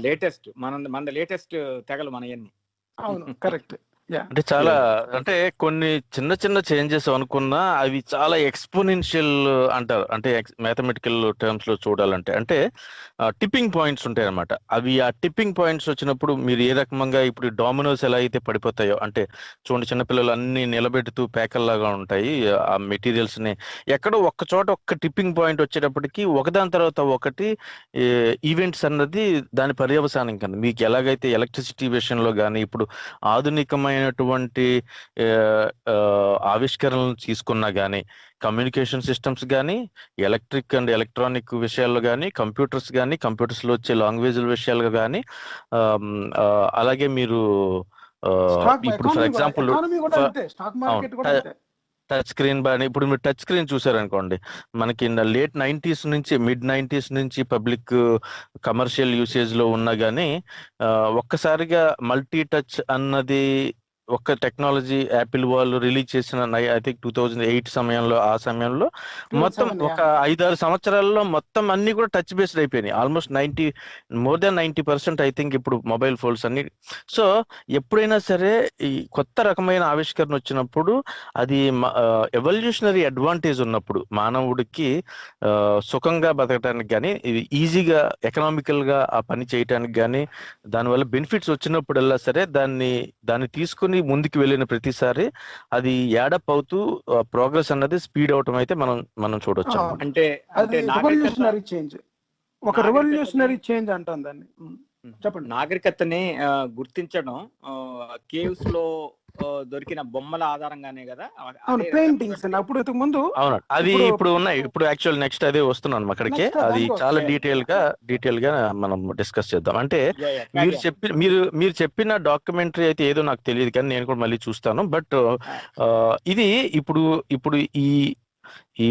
లేటెస్ట్ మన లేటెస్ట్ తెగలు మనయన్ని. అవును, కరెక్ట్. అంటే చాలా అంటే కొన్ని చిన్న చిన్న చేంజెస్ అనుకున్నా అవి చాలా ఎక్స్పోనెన్షియల్ అంటారు. అంటే మ్యాథమెటికల్ టర్మ్స్ లో చూడాలంటే అంటే టిప్పింగ్ పాయింట్స్ ఉంటాయి అనమాట. అవి ఆ టిప్పింగ్ పాయింట్స్ వచ్చినప్పుడు మీరు ఏ రకంగా ఇప్పుడు డామినోస్ ఎలా అయితే పడిపోతాయో అంటే చూడండి, చిన్నపిల్లలు అన్ని నిలబెడుతూ ప్యాకల్లాగా ఉంటాయి ఆ మెటీరియల్స్ ని. ఎక్కడో ఒక్క చోట ఒక్క టిప్పింగ్ పాయింట్ వచ్చేటప్పటికి ఒకదాని తర్వాత ఒకటి ఈవెంట్స్ అన్నది దాని పర్యవసానం కింద మీకు ఎలాగైతే ఎలక్ట్రిసిటీ విషయంలో కానీ ఇప్పుడు ఆధునికమైన ఆవిష్కరణలు తీసుకున్నా కానీ కమ్యూనికేషన్ సిస్టమ్స్ కానీ ఎలక్ట్రిక్ అండ్ ఎలక్ట్రానిక్ విషయాల్లో కానీ కంప్యూటర్స్ లో వచ్చే లాంగ్వేజ్ల విషయాలు కానీ అలాగే మీరు ఇప్పుడు ఫర్ ఎగ్జాంపుల్ టచ్ స్క్రీన్ బాగా ఇప్పుడు మీరు టచ్ స్క్రీన్ చూసారనుకోండి, మనకి లేట్ 90s నుంచి మిడ్ 90s నుంచి పబ్లిక్ కమర్షియల్ యూసేజ్ లో ఉన్నా కానీ ఒక్కసారిగా మల్టీ టచ్ అన్నది ఒక టెక్నాలజీ యాపిల్ వాళ్ళు రిలీజ్ చేసిన ఐ థింక్ 2008 సమయంలో, ఆ సమయంలో మొత్తం ఒక 5-6 సంవత్సరాల్లో మొత్తం అన్ని కూడా టచ్ బేస్డ్ అయిపోయినాయి. Almost more than 90% I think ఇప్పుడు మొబైల్ ఫోన్స్ అన్ని. సో ఎప్పుడైనా సరే ఈ కొత్త రకమైన ఆవిష్కరణ వచ్చినప్పుడు అది ఎవల్యూషనరీ అడ్వాంటేజ్ ఉన్నప్పుడు మానవుడికి సుఖంగా బతకడానికి కానీ ఈజీగా ఎకనామికల్ గా ఆ పని చేయడానికి కానీ దానివల్ల బెనిఫిట్స్ వచ్చినప్పుడల్లా సరే దాన్ని తీసుకుని ముందుకు వెళ్ళిన ప్రతిసారి అది యాడప్ అవుతూ ప్రోగ్రెస్ అన్నది స్పీడ్ అవటం అయితే మనం చూడొచ్చు. అంటే రెవల్యూషనరీ చేంజ్ అంటాం దాన్ని. చెప్పండి. నాగరికతని గుర్తించడం కేవ్స్ లో దొరికిన బొమ్మల ఆధారంగానే కదా. అవును, పెయింటింగ్స్ అప్పుడు ముందు. అవును, అది ఇప్పుడు ఉన్నాయి. ఇప్పుడు యాక్చువల్ నెక్స్ట్ అదే వస్తున్నాం అక్కడికి. అది చాలా డీటెయిల్ గా మనం డిస్కస్ చేద్దాం. అంటే మీరు చెప్పిన డాక్యుమెంటరీ అయితే ఏదో నాకు తెలియదు కానీ నేను కూడా మళ్ళీ చూస్తాను. బట్ ఇది ఇప్పుడు ఈ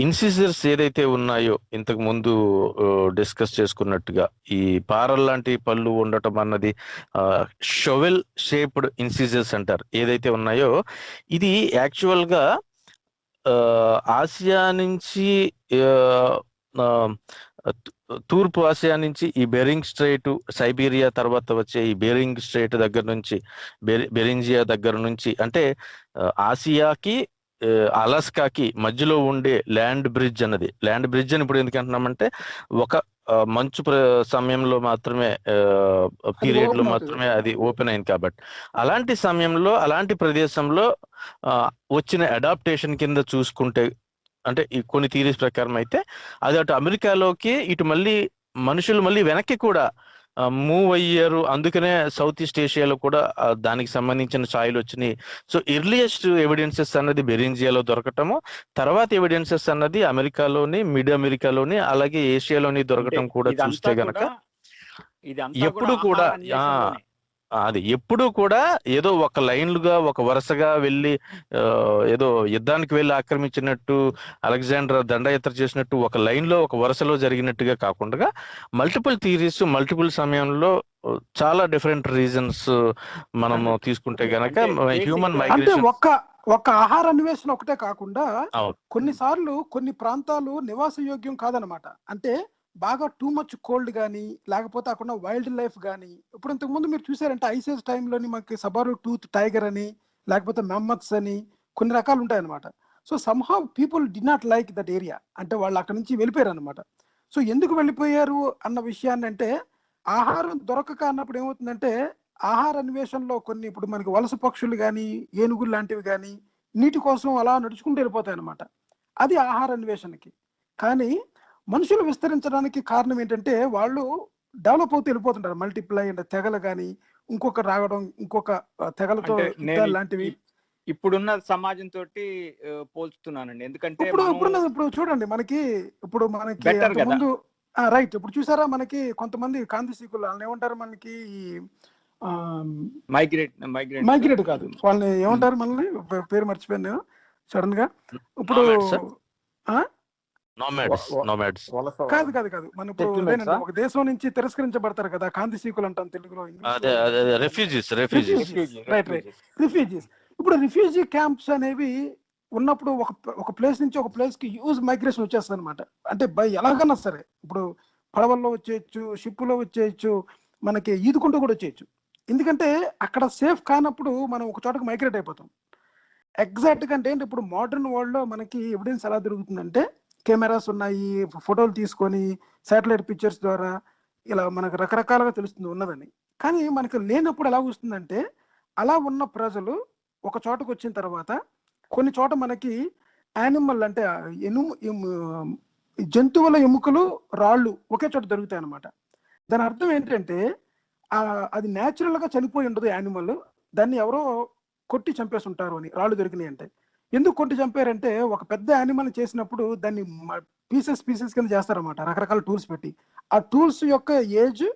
ఇన్సిజర్స్ ఏదైతే ఉన్నాయో ఇంతకు ముందు డిస్కస్ చేసుకున్నట్టుగా ఈ పారల్ లాంటి పళ్ళు ఉండటం అన్నది షోవెల్ షేప్డ్ ఇన్సిజర్స్ అంటారు ఏదైతే ఉన్నాయో, ఇది యాక్చువల్ గా ఆసియా నుంచి తూర్పు ఆసియా నుంచి ఈ బెరింగ్ స్ట్రైట్, సైబీరియా తర్వాత వచ్చే ఈ బెరింగ్ స్ట్రైట్ దగ్గర నుంచి బెరింజియా దగ్గర నుంచి అంటే ఆసియాకి అలాస్కాకి మధ్యలో ఉండే ల్యాండ్ బ్రిడ్జ్ అని ఇప్పుడు ఎందుకు అంటున్నామంటే ఒక మంచు సమయంలో మాత్రమే పీరియడ్ లో మాత్రమే అది ఓపెన్ అయింది కాబట్టి అలాంటి సమయంలో అలాంటి ప్రదేశంలో వచ్చిన అడాప్టేషన్ కింద చూసుకుంటే అంటే ఈ కొన్ని థియరీస్ ప్రకారం అయితే అది అటు అమెరికాలోకి ఇటు మనుషులు మళ్ళీ వెనక్కి కూడా మూవ్ అయ్యారు. అందుకనే సౌత్ ఈస్ట్ ఏషియాలో కూడా దానికి సంబంధించిన ఛాయలు వచ్చినాయి. సో ఎర్లియస్ట్ ఎవిడెన్సెస్ అన్నది బెరింజియాలో దొరకటము, తర్వాత ఎవిడెన్సెస్ అన్నది అమెరికాలోని, మిడ్ అమెరికాలోని, అలాగే ఏషియాలోని దొరకటం కూడా చూస్తే గనక ఎప్పుడు కూడా ఏదో ఒక లైన్లుగా ఒక వరుసగా వెళ్ళి ఏదో యుద్ధానికి వెళ్ళి ఆక్రమించినట్టు అలెగ్జాండర్ దండయాత్ర చేసినట్టు ఒక లైన్ లో ఒక వరుసలో జరిగినట్టుగా కాకుండా మల్టిపుల్ థియరీస్ మల్టిపుల్ సమయంలో చాలా డిఫరెంట్ రీజన్స్ మనము తీసుకుంటే గనక హ్యూమన్ మైగ్రేషన్ ఒక్క ఆహార అన్వేషణ ఒకటే కాకుండా కొన్నిసార్లు కొన్ని ప్రాంతాలు నివాస యోగ్యం కాదనమాట. అంటే బాగా టూ మచ్ కోల్డ్ కానీ లేకపోతే అక్కడ వైల్డ్ లైఫ్ కానీ ఇప్పుడు ఇంతకు ముందు మీరు చూసారంటే ఐసేజ్ టైంలోని మనకి సబారు టూత్ టైగర్ అని లేకపోతే మెమ్మత్స్ అని కొన్ని రకాలు ఉంటాయన్నమాట. So somehow people did not like that area, అంటే వాళ్ళు అక్కడి నుంచి వెళ్ళిపోయారు అనమాట. సో ఎందుకు వెళ్ళిపోయారు అన్న విషయాన్ని అంటే, ఆహారం దొరకక అన్నప్పుడు ఏమవుతుందంటే ఆహార అన్వేషణలో కొన్ని ఇప్పుడు మనకి వలస పక్షులు కానీ ఏనుగులు లాంటివి కానీ నీటి కోసం అలా నడుచుకుంటూ వెళ్ళిపోతాయి అనమాట. అది ఆహార అన్వేషణకి. కానీ మనుషులు విస్తరించడానికి కారణం ఏంటంటే వాళ్ళు డెవలప్ అవుతూ వెళ్ళిపోతుంటారు. మల్టిప్లై అండ్ తెగలు కానీ ఇంకొక రావడం, ఇంకొక తెగలతో అంటే నేను యుద్ధాలు లాంటివి. ఇప్పుడున్న సమాజం తోటి పోల్చుతున్నానండి. ఎందుకంటే ఇప్పుడు చూడండి మనకి Better కదా. ముందు రైట్, ఇప్పుడు చూసారా మనకి కొంతమంది కాంతిశీకులు వాళ్ళని ఏమంటారు, మనకి మైగ్రేట్ కాదు, వాళ్ళని ఏమంటారు, మనల్ని పేరు మర్చిపోయాను నేను సడన్ గా. ఇప్పుడు కాదు కాదు కాదు మన ఇప్పుడు ఒక దేశం నుంచి తిరస్కరించబడతారు కదా, కాంతిశీకులు అంటాం తెలుగులో. రిఫ్యూజీస్. Right right, refugees. ఇప్పుడు రిఫ్యూజీ క్యాంప్స్ అనేవి ఉన్నప్పుడు ఒక ప్లేస్ నుంచి ఒక ప్లేస్ కి హ్యూజ్ మైగ్రేషన్ వచ్చేస్తుంది అనమాట. అంటే బై ఎలాగన్నా సరే, ఇప్పుడు పడవల్లో వచ్చేయచ్చు, షిప్పులో వచ్చేయచ్చు, మనకి ఈదుకుంటూ కూడా వచ్చేయచ్చు. ఎందుకంటే అక్కడ సేఫ్ కానప్పుడు మనం ఒక చోటకు మైగ్రేట్ అయిపోతాం. ఎగ్జాక్ట్ గా అంటే ఇప్పుడు మోడర్న్ వరల్డ్ లో మనకి ఎవిడెన్స్ ఎలా దొరుకుతుందంటే, కెమెరాస్ ఉన్నాయి, ఫోటోలు తీసుకొని శాటిలైట్ పిక్చర్స్ ద్వారా ఇలా మనకు రకరకాలుగా తెలుస్తుంది ఉన్నదని. కానీ మనకు లేనప్పుడు ఎలా వస్తుందంటే, అలా ఉన్న ప్రజలు ఒక చోటకు వచ్చిన తర్వాత కొన్ని చోట మనకి యానిమల్ అంటే జంతువుల ఎముకలు, రాళ్ళు ఒకే చోట దొరుకుతాయి అన్నమాట. దాని అర్థం ఏంటంటే అది న్యాచురల్ గా చనిపోయి ఉండదు యానిమల్, దాన్ని ఎవరో కొట్టి చంపేసి ఉంటారు అని. రాళ్ళు దొరికినాయి అంటే ఎందుకు కొట్టి చంపారంటే, ఒక పెద్ద యానిమల్ చేసినప్పుడు దాన్ని పీసెస్ కింద చేస్తారన్నమాట, రకరకాల టూల్స్ పెట్టి. ఆ టూల్స్ యొక్క age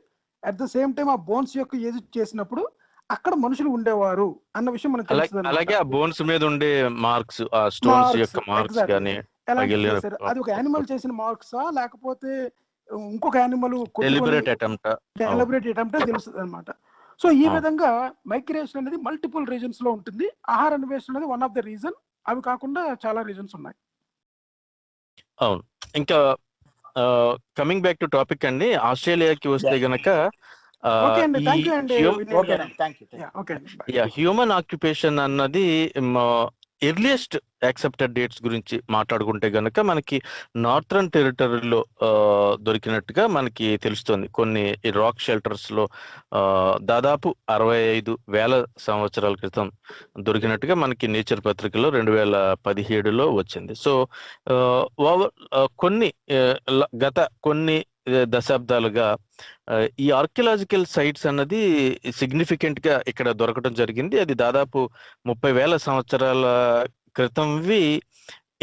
at the same time ఆ బోన్స్ యొక్క ఏజ్ చేసినప్పుడు అక్కడ మనుషులు ఉండేవారు అన్న విషయం మనకు తెలుస్తుంది. అలాగే ఆ బోన్స్ మీద ఉండే మార్క్స్, ఆ స్టోన్స్ యొక్క మార్క్స్ గాని అది ఒక యానిమల్ చేసిన మార్క్సా లేకపోతే ఇంకొక యానిమల్ డెలిబరేట్ అటెంప్ట్ తెలుస్తుంది అనమాట. సో ఈ విధంగా మైగ్రేషన్ అనేది మల్టిపుల్ రీజన్స్ లో ఉంటుంది. ఆహార అన్వేషణ అనేది వన్ ఆఫ్ ద రీజన్. అవి కాకుండా చాలా రీజన్స్ ఉన్నాయి. అవును. ఇంకా కమింగ్ బ్యాక్ టు టాపిక్ అండి, ఆస్ట్రేలియాకి వస్తే గనక హ్యూమన్ ఆక్యుపేషన్ అన్నది ఎర్లియస్ట్ యాక్సెప్టెడ్ డేట్స్ గురించి మాట్లాడుకుంటే గనక మనకి నార్థరన్ టెరిటరీలో దొరికినట్టుగా మనకి తెలుస్తుంది. కొన్ని రాక్ షెల్టర్స్ లో దాదాపు 65,000 సంవత్సరాల క్రితం దొరికినట్టుగా మనకి నేచర్ పత్రికలో 2017లో వచ్చింది. సో కొన్ని కొన్ని దశాబ్దాలుగా ఈ ఆర్కియలాజికల్ సైట్స్ అన్నది సిగ్నిఫికెంట్ గా ఇక్కడ దొరకడం జరిగింది. అది దాదాపు 30,000 సంవత్సరాల క్రితంవి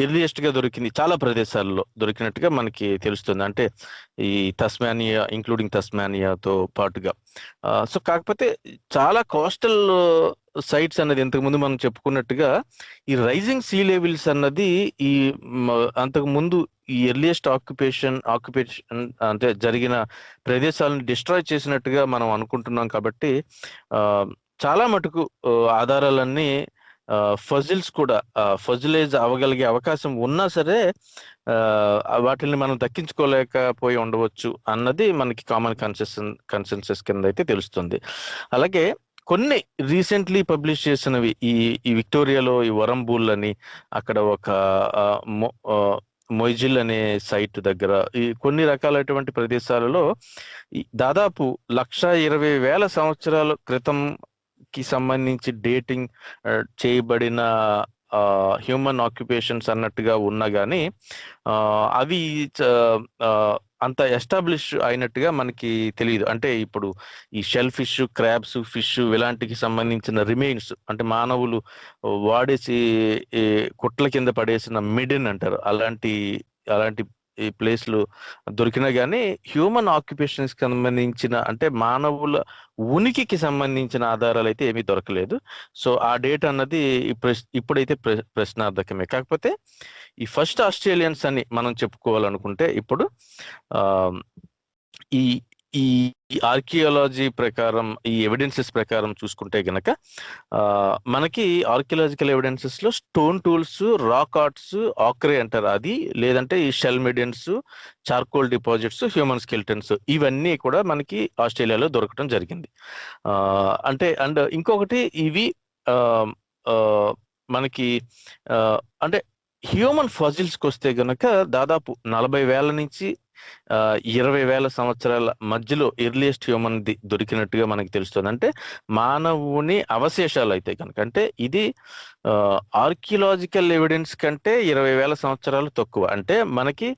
ఎర్లియస్ట్ గా దొరికింది. చాలా ప్రదేశాల్లో దొరికినట్టుగా మనకి తెలుస్తుంది, అంటే ఈ తస్మానియా ఇంక్లూడింగ్ తస్మానియాతో పాటుగా. సో కాకపోతే చాలా కోస్టల్ సైట్స్ అన్నది ఇంతకు ముందు మనం చెప్పుకున్నట్టుగా ఈ రైజింగ్ సీ లెవెల్స్ అన్నది ఈ అంతకు ముందు ఈ ఎర్లియస్ట్ ఆక్యుపేషన్ అంటే జరిగిన ప్రదేశాలను డిస్ట్రాయ్ చేసినట్టుగా మనం అనుకుంటున్నాం. కాబట్టి చాలా మటుకు ఆధారాలన్నీ ఫజిల్స్ కూడా ఫజిలైజ్ అవ్వగలిగే అవకాశం ఉన్నా సరే వాటిని మనం దక్కించుకోలేకపోయి ఉండవచ్చు అన్నది మనకి కామన్ కన్సెన్సస్ కింద అయితే తెలుస్తుంది. అలాగే కొన్ని రీసెంట్లీ పబ్లిష్ చేసినవి ఈ విక్టోరియాలో ఈ వరంబూల్ అని, అక్కడ ఒక మొయిజిల్ అనే సైట్ దగ్గర ఈ కొన్ని రకాలైనటువంటి ప్రదేశాలలో దాదాపు 120,000 సంవత్సరాల క్రితం కి సంబంధించి డేటింగ్ చేయబడిన హ్యూమన్ ఆక్యుపేషన్స్ అన్నట్టుగా ఉన్నా కానీ అవి అంత ఎస్టాబ్లిష్ అయినట్టుగా మనకి తెలియదు. అంటే ఇప్పుడు ఈ షెల్ ఫిష్, క్రాబ్స్, ఫిష్ ఇలాంటికి సంబంధించిన రిమైన్స్, అంటే మానవులు వాడేసి కుట్ల కింద పడేసిన మిడిన్ అంటారు, అలాంటి ఈ ప్లేస్లు దొరికినా కానీ హ్యూమన్ ఆక్యుపేషన్స్ కి సంబంధించిన, అంటే మానవుల ఉనికికి సంబంధించిన ఆధారాలు అయితే ఏమీ దొరకలేదు. సో ఆ డేట్ అన్నది ఇప్పుడైతే ప్రశ్నార్థకమే. కాకపోతే ఈ ఫస్ట్ ఆస్ట్రేలియన్స్ అని మనం చెప్పుకోవాలనుకుంటే ఇప్పుడు ఈ ఈ ఆర్కియాలజీ ప్రకారం, ఈ ఎవిడెన్సెస్ ప్రకారం చూసుకుంటే గనక మనకి ఆర్కియాలజికల్ ఎవిడెన్సెస్ లో stone tools, rock arts, ochre అంటారు అది, లేదంటే ఈ shell middens, charcoal deposits, human skeletons, ఇవన్నీ కూడా మనకి ఆస్ట్రేలియాలో దొరకడం జరిగింది. అండ్ ఇంకొకటి ఇవి మనకి అంటే హ్యూమన్ ఫాజిల్స్కి వస్తే గనక దాదాపు 40,000 నుంచి 20,000 సంవత్సరాల మధ్యలో ఎర్లియస్ట్ హ్యూమన్ దొరికినట్టుగా మనకి తెలుస్తుంది. అంటే మానవుని అవశేషాలు అయితే కనుక, అంటే ఇది ఆర్కియలాజికల్ ఎవిడెన్స్ కంటే 20,000 సంవత్సరాలు తక్కువ. అంటే మనకి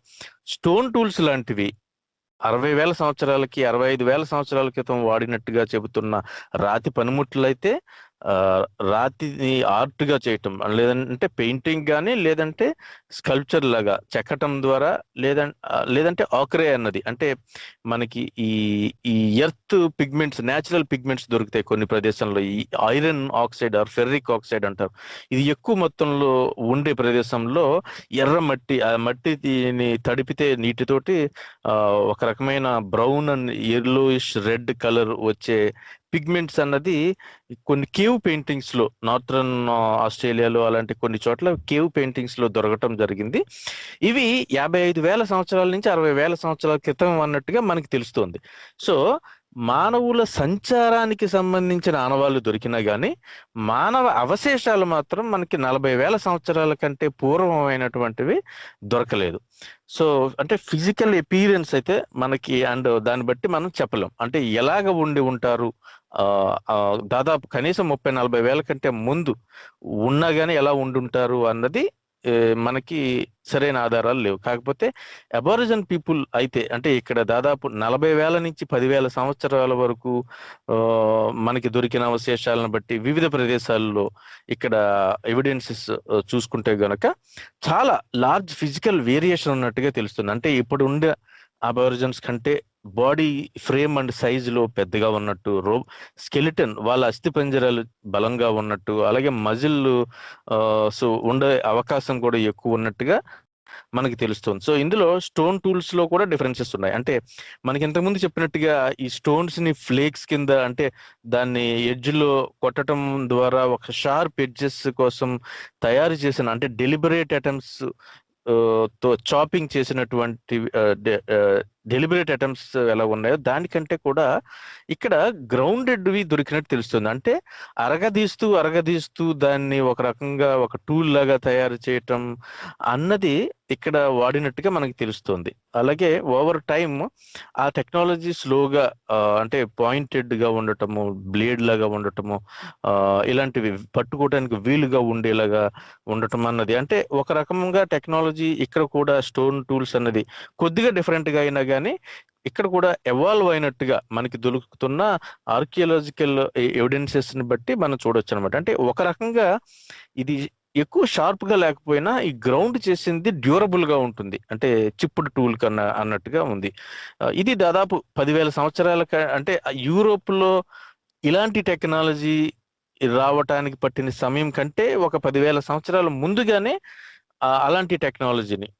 స్టోన్ టూల్స్ లాంటివి 60,000 సంవత్సరాలకి 65,000 సంవత్సరాల క్రితం వాడినట్టుగా చెబుతున్న రాతి పనిముట్లు అయితే రాతిని ఆర్ట్ గా చేయటం, లేదంటే పెయింటింగ్ కానీ, లేదంటే స్కల్ప్చర్ లాగా చెక్కటం ద్వారా, లేదంటే ఆక్రే అన్నది, అంటే మనకి ఈ ఎర్త్ పిగ్మెంట్స్, న్యాచురల్ పిగ్మెంట్స్ దొరుకుతాయి కొన్ని ప్రదేశంలో. ఈ iron oxide or ferric oxide అంటారు. ఇది ఎక్కువ మొత్తంలో ఉండే ప్రదేశంలో ఎర్ర మట్టి, ఆ మట్టిని తడిపితే నీటితోటి ఒక రకమైన brown and yellowish red colour వచ్చే పిగ్మెంట్స్ అన్నది కొన్ని కేవ్ పెయింటింగ్స్ లో, నార్థరన్ ఆస్ట్రేలియాలో అలాంటి కొన్ని చోట్ల కేవ్ పెయింటింగ్స్ లో దొరకటం జరిగింది. ఇవి 55,000 సంవత్సరాల నుంచి 60,000 సంవత్సరాల క్రితం అన్నట్టుగా మనకి తెలుస్తుంది. సో మానవుల సంచారానికి సంబంధించిన ఆనవాళ్లు దొరికినా గానీ మానవ అవశేషాలు మాత్రం మనకి 40,000 సంవత్సరాల కంటే పూర్వమైనటువంటివి దొరకలేదు. సో అంటే ఫిజికల్ ఎపీరియన్స్ అయితే మనకి, అండ్ దాన్ని బట్టి మనం చెప్పలేం అంటే ఎలాగ ఉండి ఉంటారు. దాదాపు కనీసం 30-40 వేల కంటే ముందు ఉన్నా గానీ ఎలా ఉండుంటారు అన్నది మనకి సరైన ఆధారాలు లేవు. కాకపోతే అబారిజిన్ పీపుల్ అయితే, అంటే ఇక్కడ దాదాపు 40,000 నుంచి 10,000 సంవత్సరాల వరకు మనకి దొరికిన అవశేషాలను బట్టి వివిధ ప్రదేశాల్లో ఇక్కడ ఎవిడెన్సెస్ చూసుకుంటే గనక చాలా లార్జ్ ఫిజికల్ వేరియేషన్ ఉన్నట్టుగా తెలుస్తుంది. అంటే ఇప్పుడు ఉండే అబారిజిన్స్ కంటే బాడీ ఫ్రేమ్ అండ్ సైజ్ లో పెద్దగా ఉన్నట్టు, స్కెలిటన్ వాళ్ళ అస్థిపంజరాలు బలంగా ఉన్నట్టు, అలాగే మజిల్ సో ఉండే అవకాశం కూడా ఎక్కువ ఉన్నట్టుగా మనకి తెలుస్తుంది. సో ఇందులో స్టోన్ టూల్స్ లో కూడా డిఫరెన్సెస్ ఉన్నాయి. అంటే మనకి ఇంతకుముందు చెప్పినట్టుగా ఈ స్టోన్స్ ని ఫ్లేక్స్ కింద, అంటే దాన్ని ఎడ్జ్ లో కొట్టడం ద్వారా ఒక షార్ప్ ఎడ్జెస్ కోసం తయారు చేసిన, అంటే డెలిబరేట్ అటెంప్ట్స్ తో చాపింగ్ చేసినటువంటి డెలిబరేట్ అటెంప్ట్స్ ఎలా ఉన్నాయో దానికంటే కూడా ఇక్కడ గ్రౌండెడ్వి దొరికినట్టు తెలుస్తుంది. అంటే అరగదీస్తూ దాన్ని ఒక రకంగా ఒక టూల్ లాగా తయారు చేయటం అన్నది ఇక్కడ వాడినట్టుగా మనకి తెలుస్తుంది. అలాగే ఓవర్ టైమ్ ఆ టెక్నాలజీ స్లోగా, అంటే పాయింటెడ్ గా ఉండటము, బ్లేడ్ లాగా ఉండటము, ఇలాంటివి పట్టుకోవడానికి వీలుగా ఉండేలాగా ఉండటం అన్నది, అంటే ఒక రకంగా టెక్నాలజీ ఇక్కడ కూడా స్టోన్ టూల్స్ అన్నది కొద్దిగా డిఫరెంట్ గా అయినా కానీ ఇక్కడ కూడా ఎవాల్వ్ అయినట్టుగా మనకి దొరుకుతున్న ఆర్కియాలజికల్ ఎవిడెన్సెస్ ని బట్టి మనం చూడొచ్చు అనమాట. అంటే ఒక రకంగా ఇది ఎక్కువ షార్ప్ గా లేకపోయినా ఈ గ్రౌండ్ చేసింది డ్యూరబుల్ గా ఉంటుంది, అంటే చిప్పుడు టూల్ కన్నా అన్నట్టుగా ఉంది. ఇది దాదాపు 10,000 సంవత్సరాల, అంటే యూరోప్ లో ఇలాంటి టెక్నాలజీ రావటానికి పట్టిన సమయం కంటే ఒక 10,000 సంవత్సరాల ముందుగానే అలాంటి టెక్నాలజీని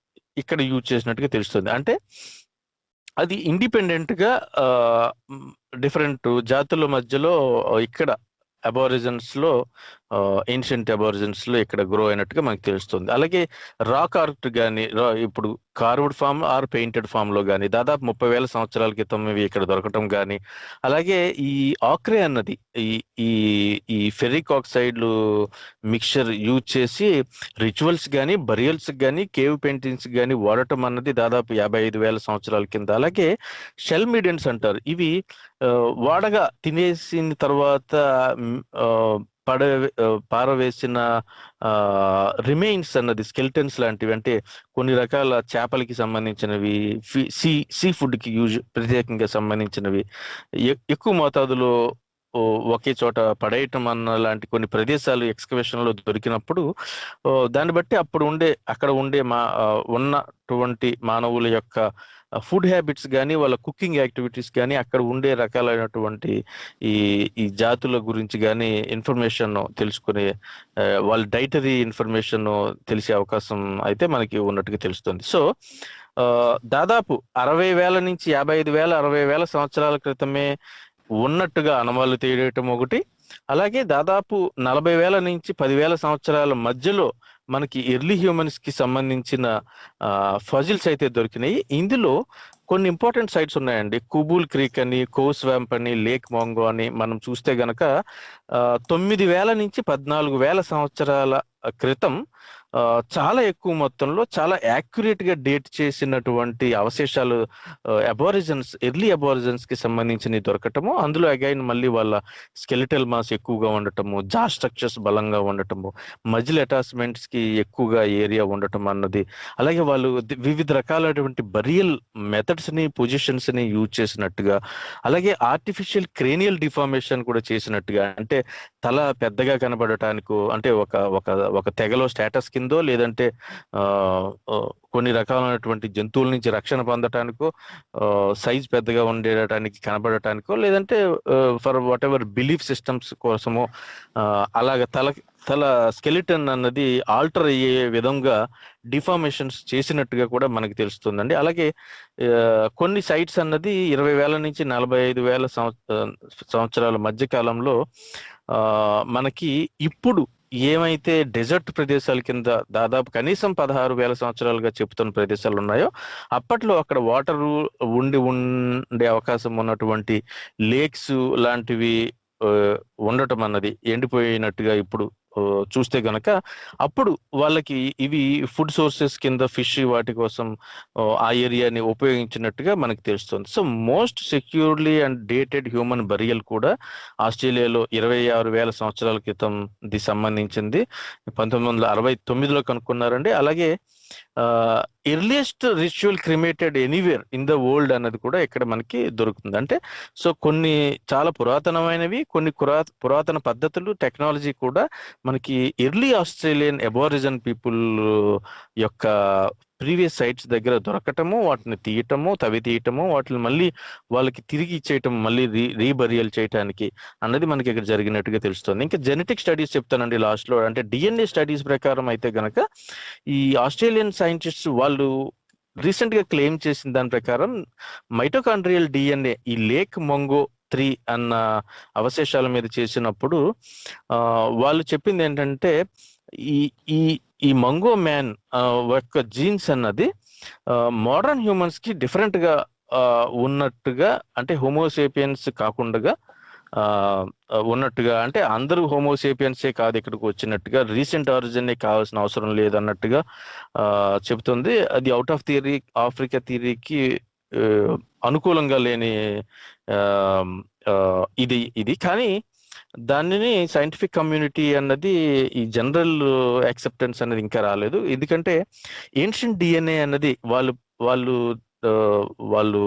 ఇక్కడ యూజ్ చేసినట్టుగా తెలుస్తుంది. అంటే అది ఇండిపెండెంట్ గా డిఫరెంట్ జాతుల మధ్యలో ఇక్కడ అబారిజిన్స్ లో, ఏన్షియంట్ అబారిజిన్స్ లో ఇక్కడ గ్రో అయినట్టుగా మనకు తెలుస్తుంది. అలాగే రాక్ ఆర్ట్ కానీ, ఇప్పుడు carved form or painted form లో కానీ దాదాపు 30,000 సంవత్సరాల క్రితం ఇవి ఇక్కడ దొరకటం కానీ, అలాగే ఈ ఆక్రే అన్నది ఈ ఫెర్రిక్ ఆక్సైడ్ మిక్చర్ యూజ్ చేసి రిచువల్స్ కానీ, బరియల్స్ కానీ, కేవ్ పెయింటింగ్స్ కానీ వాడటం అన్నది దాదాపు 55,000 సంవత్సరాల కింద. అలాగే షెల్ మీడియన్స్ అంటారు, ఇవి వాడగా తినేసిన తర్వాత పారవేసిన రిమైన్స్ అన్నది, స్కెల్టన్స్ లాంటివి, అంటే కొన్ని రకాల చేపలకి సంబంధించినవి, సీ ఫుడ్ కి ప్రత్యేకంగా సంబంధించినవి ఎక్కువ మోతాదులో ఒకే చోట పడేయటం అన్న లాంటి కొన్ని ప్రదేశాలు ఎక్స్కవేషన్ లో దొరికినప్పుడు దాన్ని బట్టి అక్కడ ఉండే ఉన్నటువంటి మానవుల యొక్క ఫుడ్ హ్యాబిట్స్ కానీ, వాళ్ళ కుకింగ్ యాక్టివిటీస్ కానీ, అక్కడ ఉండే రకాలైనటువంటి ఈ జాతుల గురించి కానీ ఇన్ఫర్మేషన్ తెలుసుకునే, వాళ్ళ డైటరీ ఇన్ఫర్మేషన్ తెలిసే అవకాశం అయితే మనకి ఉన్నట్టుగా తెలుస్తుంది. సో దాదాపు 60,000 నుంచి 55,000, 60,000 సంవత్సరాల క్రితమే ఉన్నట్టుగా అనుమానాలు తెలియటం ఒకటి, అలాగే దాదాపు 40,000 నుంచి 10,000 సంవత్సరాల మధ్యలో మనకి ఎర్లీ హ్యూమన్స్ కి సంబంధించిన ఫజిల్స్ అయితే దొరికినాయి. ఇందులో కొన్ని ఇంపార్టెంట్ సైట్స్ ఉన్నాయండి. కుబూల్ క్రీక్ అని, కోస్ వ్యాంప్ అని, లేక్ మాంగో అని మనం చూస్తే గనక 9,000 నుంచి 14,000 సంవత్సరాల క్రితం చాలా ఎక్కువ మొత్తంలో చాలా యాక్యురేట్ గా డేట్ చేసినటువంటి అవశేషాలు ఎర్లీ అబారిజన్స్ కి సంబంధించినవి దొరకటము, అందులో అగైన్ మళ్ళీ వాళ్ళ స్కెలిటల్ మాస్ ఎక్కువగా ఉండటము, జా స్ట్రక్చర్స్ బలంగా ఉండటము, మజిల్ అటాచ్మెంట్స్ కి ఎక్కువగా ఏరియా ఉండటం అన్నది, అలాగే వాళ్ళు వివిధ రకాలైనటువంటి బరియల్ మెథడ్స్ ని పొజిషన్స్ ని యూజ్ చేసినట్టుగా, అలాగే ఆర్టిఫిషియల్ క్రేనియల్ డిఫార్మేషన్ కూడా చేసినట్టుగా, అంటే తల పెద్దగా కనబడటానికో, అంటే ఒక ఒక ఒక తెగలో స్టేటస్ కిందో, లేదంటే ఆ ఆ, కొన్ని రకాలైనటువంటి జంతువుల నుంచి రక్షణ పొందటానికో, సైజ్ పెద్దగా ఉండేటానికి కనబడటానికో, లేదంటే for what ever belief systems కోసమో అలాగ తల స్కెలిటన్ అన్నది ఆల్టర్ అయ్యే విధంగా డిఫార్మేషన్స్ చేసినట్టుగా కూడా మనకి తెలుస్తుందండి. అలాగే కొన్ని సైట్స్ అన్నది 20,000 నుంచి 45,000 సంవత్సరాల మధ్య కాలంలో మనకి ఇప్పుడు ఏమైతే డెజర్ట్ ప్రదేశాల కింద దాదాపు కనీసం 16,000 సంవత్సరాలుగా చెప్తున్న ప్రదేశాలు ఉన్నాయో, అప్పట్లో అక్కడ వాటర్ ఉండే అవకాశం ఉన్నటువంటి లేక్స్ లాంటివి ఉండటం అన్నది ఎండిపోయినట్టుగా ఇప్పుడు చూస్తే గనక, అప్పుడు వాళ్ళకి ఇవి ఫుడ్ సోర్సెస్ కింద ఫిష్ వాటి కోసం ఆ ఏరియాని ఉపయోగించినట్టుగా మనకి తెలుస్తుంది. So most securely and dated human burial కూడా ఆస్ట్రేలియాలో 26,000 సంవత్సరాల క్రితం ది సంబంధించింది 1969లో కనుక్కున్నారండి. అలాగే earliest ritual cremated anywhere in the world అన్నది కూడా ఇక్కడ మనకి దొరుకుతుంది. అంటే సో కొన్ని చాలా పురాతనమైనవి, కొన్ని పురాతన పద్ధతులు, టెక్నాలజీ కూడా మనకి ఎర్లీ ఆస్ట్రేలియన్ అబారిజిన్ పీపుల్ యొక్క ప్రీవియస్ సైట్స్ దగ్గర దొరకటము, వాటిని తవ్వి తీయటము, వాటిని మళ్ళీ వాళ్ళకి తిరిగి ఇచ్చేయటం, మళ్ళీ రీబరియల్ చేయటానికి అన్నది మనకి ఇక్కడ జరిగినట్టుగా తెలుస్తుంది. ఇంకా జెనెటిక్ స్టడీస్ చెప్తానండి లాస్ట్ లో. అంటే డిఎన్ఏ స్టడీస్ ప్రకారం అయితే గనక ఈ ఆస్ట్రేలియన్ సైంటిస్ట్ వాళ్ళు రీసెంట్ గా క్లెయిమ్ చేసిన దాని ప్రకారం మైటోకాండ్రియల్ డిఎన్ఏ ఈ లేక్ మొంగో 3 అన్న అవశేషాల మీద చేసినప్పుడు వాళ్ళు చెప్పింది ఏంటంటే, ఈ ఈ ఈ మంగో మ్యాన్ యొక్క జీన్స్ అన్నది మోడర్న్ హ్యూమన్స్ కి డిఫరెంట్ గా ఉన్నట్టుగా, అంటే హోమోసేపియన్స్ కాకుండా ఉన్నట్టుగా, అంటే అందరూ హోమోసేపియన్సే కాదు ఇక్కడికి వచ్చినట్టుగా, రీసెంట్ ఆరిజిన్ కావాల్సిన అవసరం లేదన్నట్టుగా చెబుతుంది. అది అవుట్ ఆఫ్ థియరీ, ఆఫ్రికా థియరీకి అనుకూలంగా లేని ఇది కానీ దానిని సైంటిఫిక్ కమ్యూనిటీ అన్నది ఈ జనరల్ యాక్సెప్టెన్స్ అనేది ఇంకా రాలేదు. ఎందుకంటే ఏన్షియంట్ డిఎన్ఏ అన్నది వాళ్ళు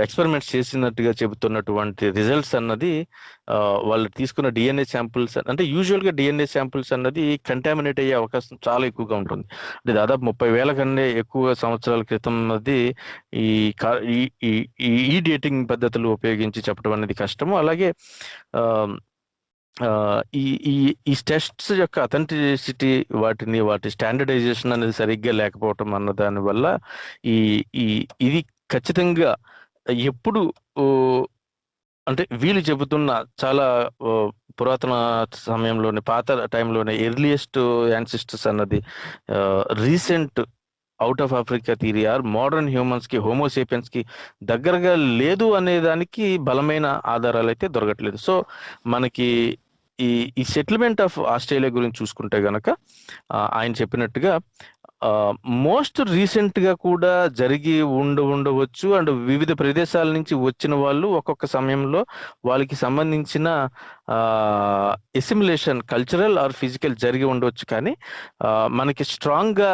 ఎక్స్పెరిమెంట్స్ చేసినట్టుగా చెబుతున్నటువంటి రిజల్ట్స్ అన్నది వాళ్ళు తీసుకున్న డిఎన్ఏ శాంపుల్స్, అంటే యూజువల్ గా డిఎన్ఏ శాంపుల్స్ అన్నది కంటామినేట్ అయ్యే అవకాశం చాలా ఎక్కువగా ఉంటుంది. అంటే దాదాపు 30,000 కన్నా ఎక్కువ సంవత్సరాల క్రితం అది ఈ డేటింగ్ పద్ధతులు ఉపయోగించి చెప్పడం అనేది కష్టము. అలాగే ఈ టెస్ట్స్ యొక్క అథెంటిసిటీ, వాటి స్టాండర్డైజేషన్ అనేది సరిగ్గా లేకపోవటం అన్న దాని వల్ల ఇది ఖచ్చితంగా ఎప్పుడు అంటే వీళ్ళు చెబుతున్న చాలా పురాతన సమయంలోనే, పాత టైంలోనే ఎర్లియస్ట్ యాన్సిస్టర్స్ అన్నది recent out of Africa theory are modern humans కి, హోమోసేపియన్స్ కి దగ్గరగా లేదు అనే దానికి బలమైన ఆధారాలు అయితే దొరకట్లేదు. సో మనకి ఈ సెటిల్మెంట్ ఆఫ్ ఆస్ట్రేలియా గురించి చూసుకుంటే గనక ఆయన చెప్పినట్టుగా మోస్ట్ రీసెంట్ గా కూడా జరిగి ఉండవచ్చు. అండ్ వివిధ ప్రదేశాల నుంచి వచ్చిన వాళ్ళు ఒక్కొక్క సమయంలో వాళ్ళకి సంబంధించిన ఎసిమిలేషన్, కల్చరల్ ఆర్ ఫిజికల్ జరిగి ఉండవచ్చు. కానీ మనకి స్ట్రాంగ్ గా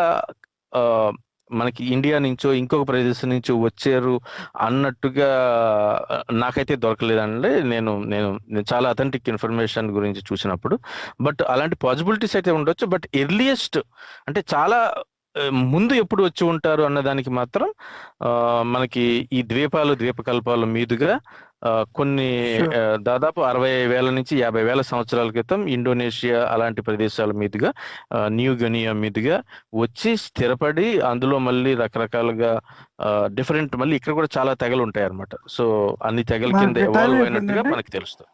మనకి ఇండియా నుంచో ఇంకొక ప్రదేశం నుంచో వచ్చారు అన్నట్టుగా నాకైతే దొరకలేదండి. నేను చాలా అథెంటిక్ ఇన్ఫర్మేషన్ గురించి చూసినప్పుడు. బట్ అలాంటి పాసిబిలిటీస్ అయితే ఉండొచ్చు. బట్ ఎర్లియస్ట్ అంటే చాలా ముందు ఎప్పుడు వచ్చి ఉంటారు అన్నదానికి మాత్రం మనకి ఈ ద్వీపకల్పాల మీదుగా కొన్ని దాదాపు 60,000 నుంచి 50,000 సంవత్సరాల క్రితం ఇండోనేషియా అలాంటి ప్రదేశాల మీదుగా, న్యూ గినియా మీదుగా వచ్చి స్థిరపడి, అందులో మళ్ళీ రకరకాలుగా డిఫరెంట్, మళ్ళీ ఇక్కడ కూడా చాలా తెగలు ఉంటాయి అన్నమాట. సో అన్ని తెగల కింద ఎవాల్వ్ అయినట్టుగా మనకి తెలుస్తుంది.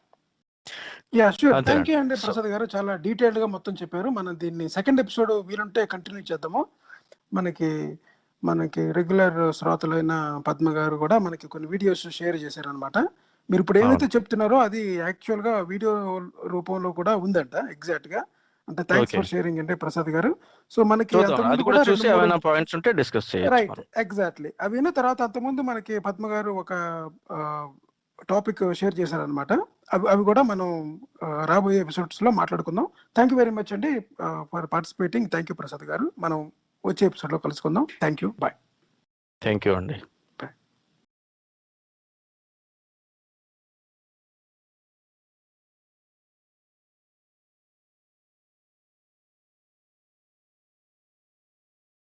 థ్యాంక్ యూ అండి ప్రసాద్ గారు, చాలా డీటెయిల్డ్ గా మొత్తం చెప్పారు. మనం దీన్ని సెకండ్ ఎపిసోడ్ వీలుంటే కంటిన్యూ చేద్దాము. మనకి రెగ్యులర్ శ్రోతలైన పద్మ గారు కూడా మనకి కొన్ని వీడియోస్ షేర్ చేశారనమాట. మీరు ఇప్పుడు ఏదైతే చెప్తున్నారో అది యాక్చువల్ గా వీడియో రూపంలో కూడా ఉందంట ఎగ్జాక్ట్ గా. అంటే థ్యాంక్స్ Okay. ఫర్ షేరింగ్ అండి ప్రసాద్ గారు. సో మనకి చూద్దాం, అది అంతకుముందు కూడా కూడా చూసి 2-3 ఏమైనా పాయింట్స్ ఉంటే డిస్కస్ చేయొచ్చు రైట్ మనం. ఎగ్జాక్ట్లీ అవి విన్న తర్వాత అంతకుముందు మనకి పద్మ గారు ఒక టాపిక్ షేర్ చేశారనమాట. అవి కూడా మనం రాబోయే ఎపిసోడ్స్ లో మాట్లాడుకుందాం. థ్యాంక్ యూ వెరీ మచ్ అండి for participating. Thank you Prasad గారు. మనం వచ్చే ఎపిసోడ్ లో కలుసుకుందాం. Thank you. Bye. Thank you అండి.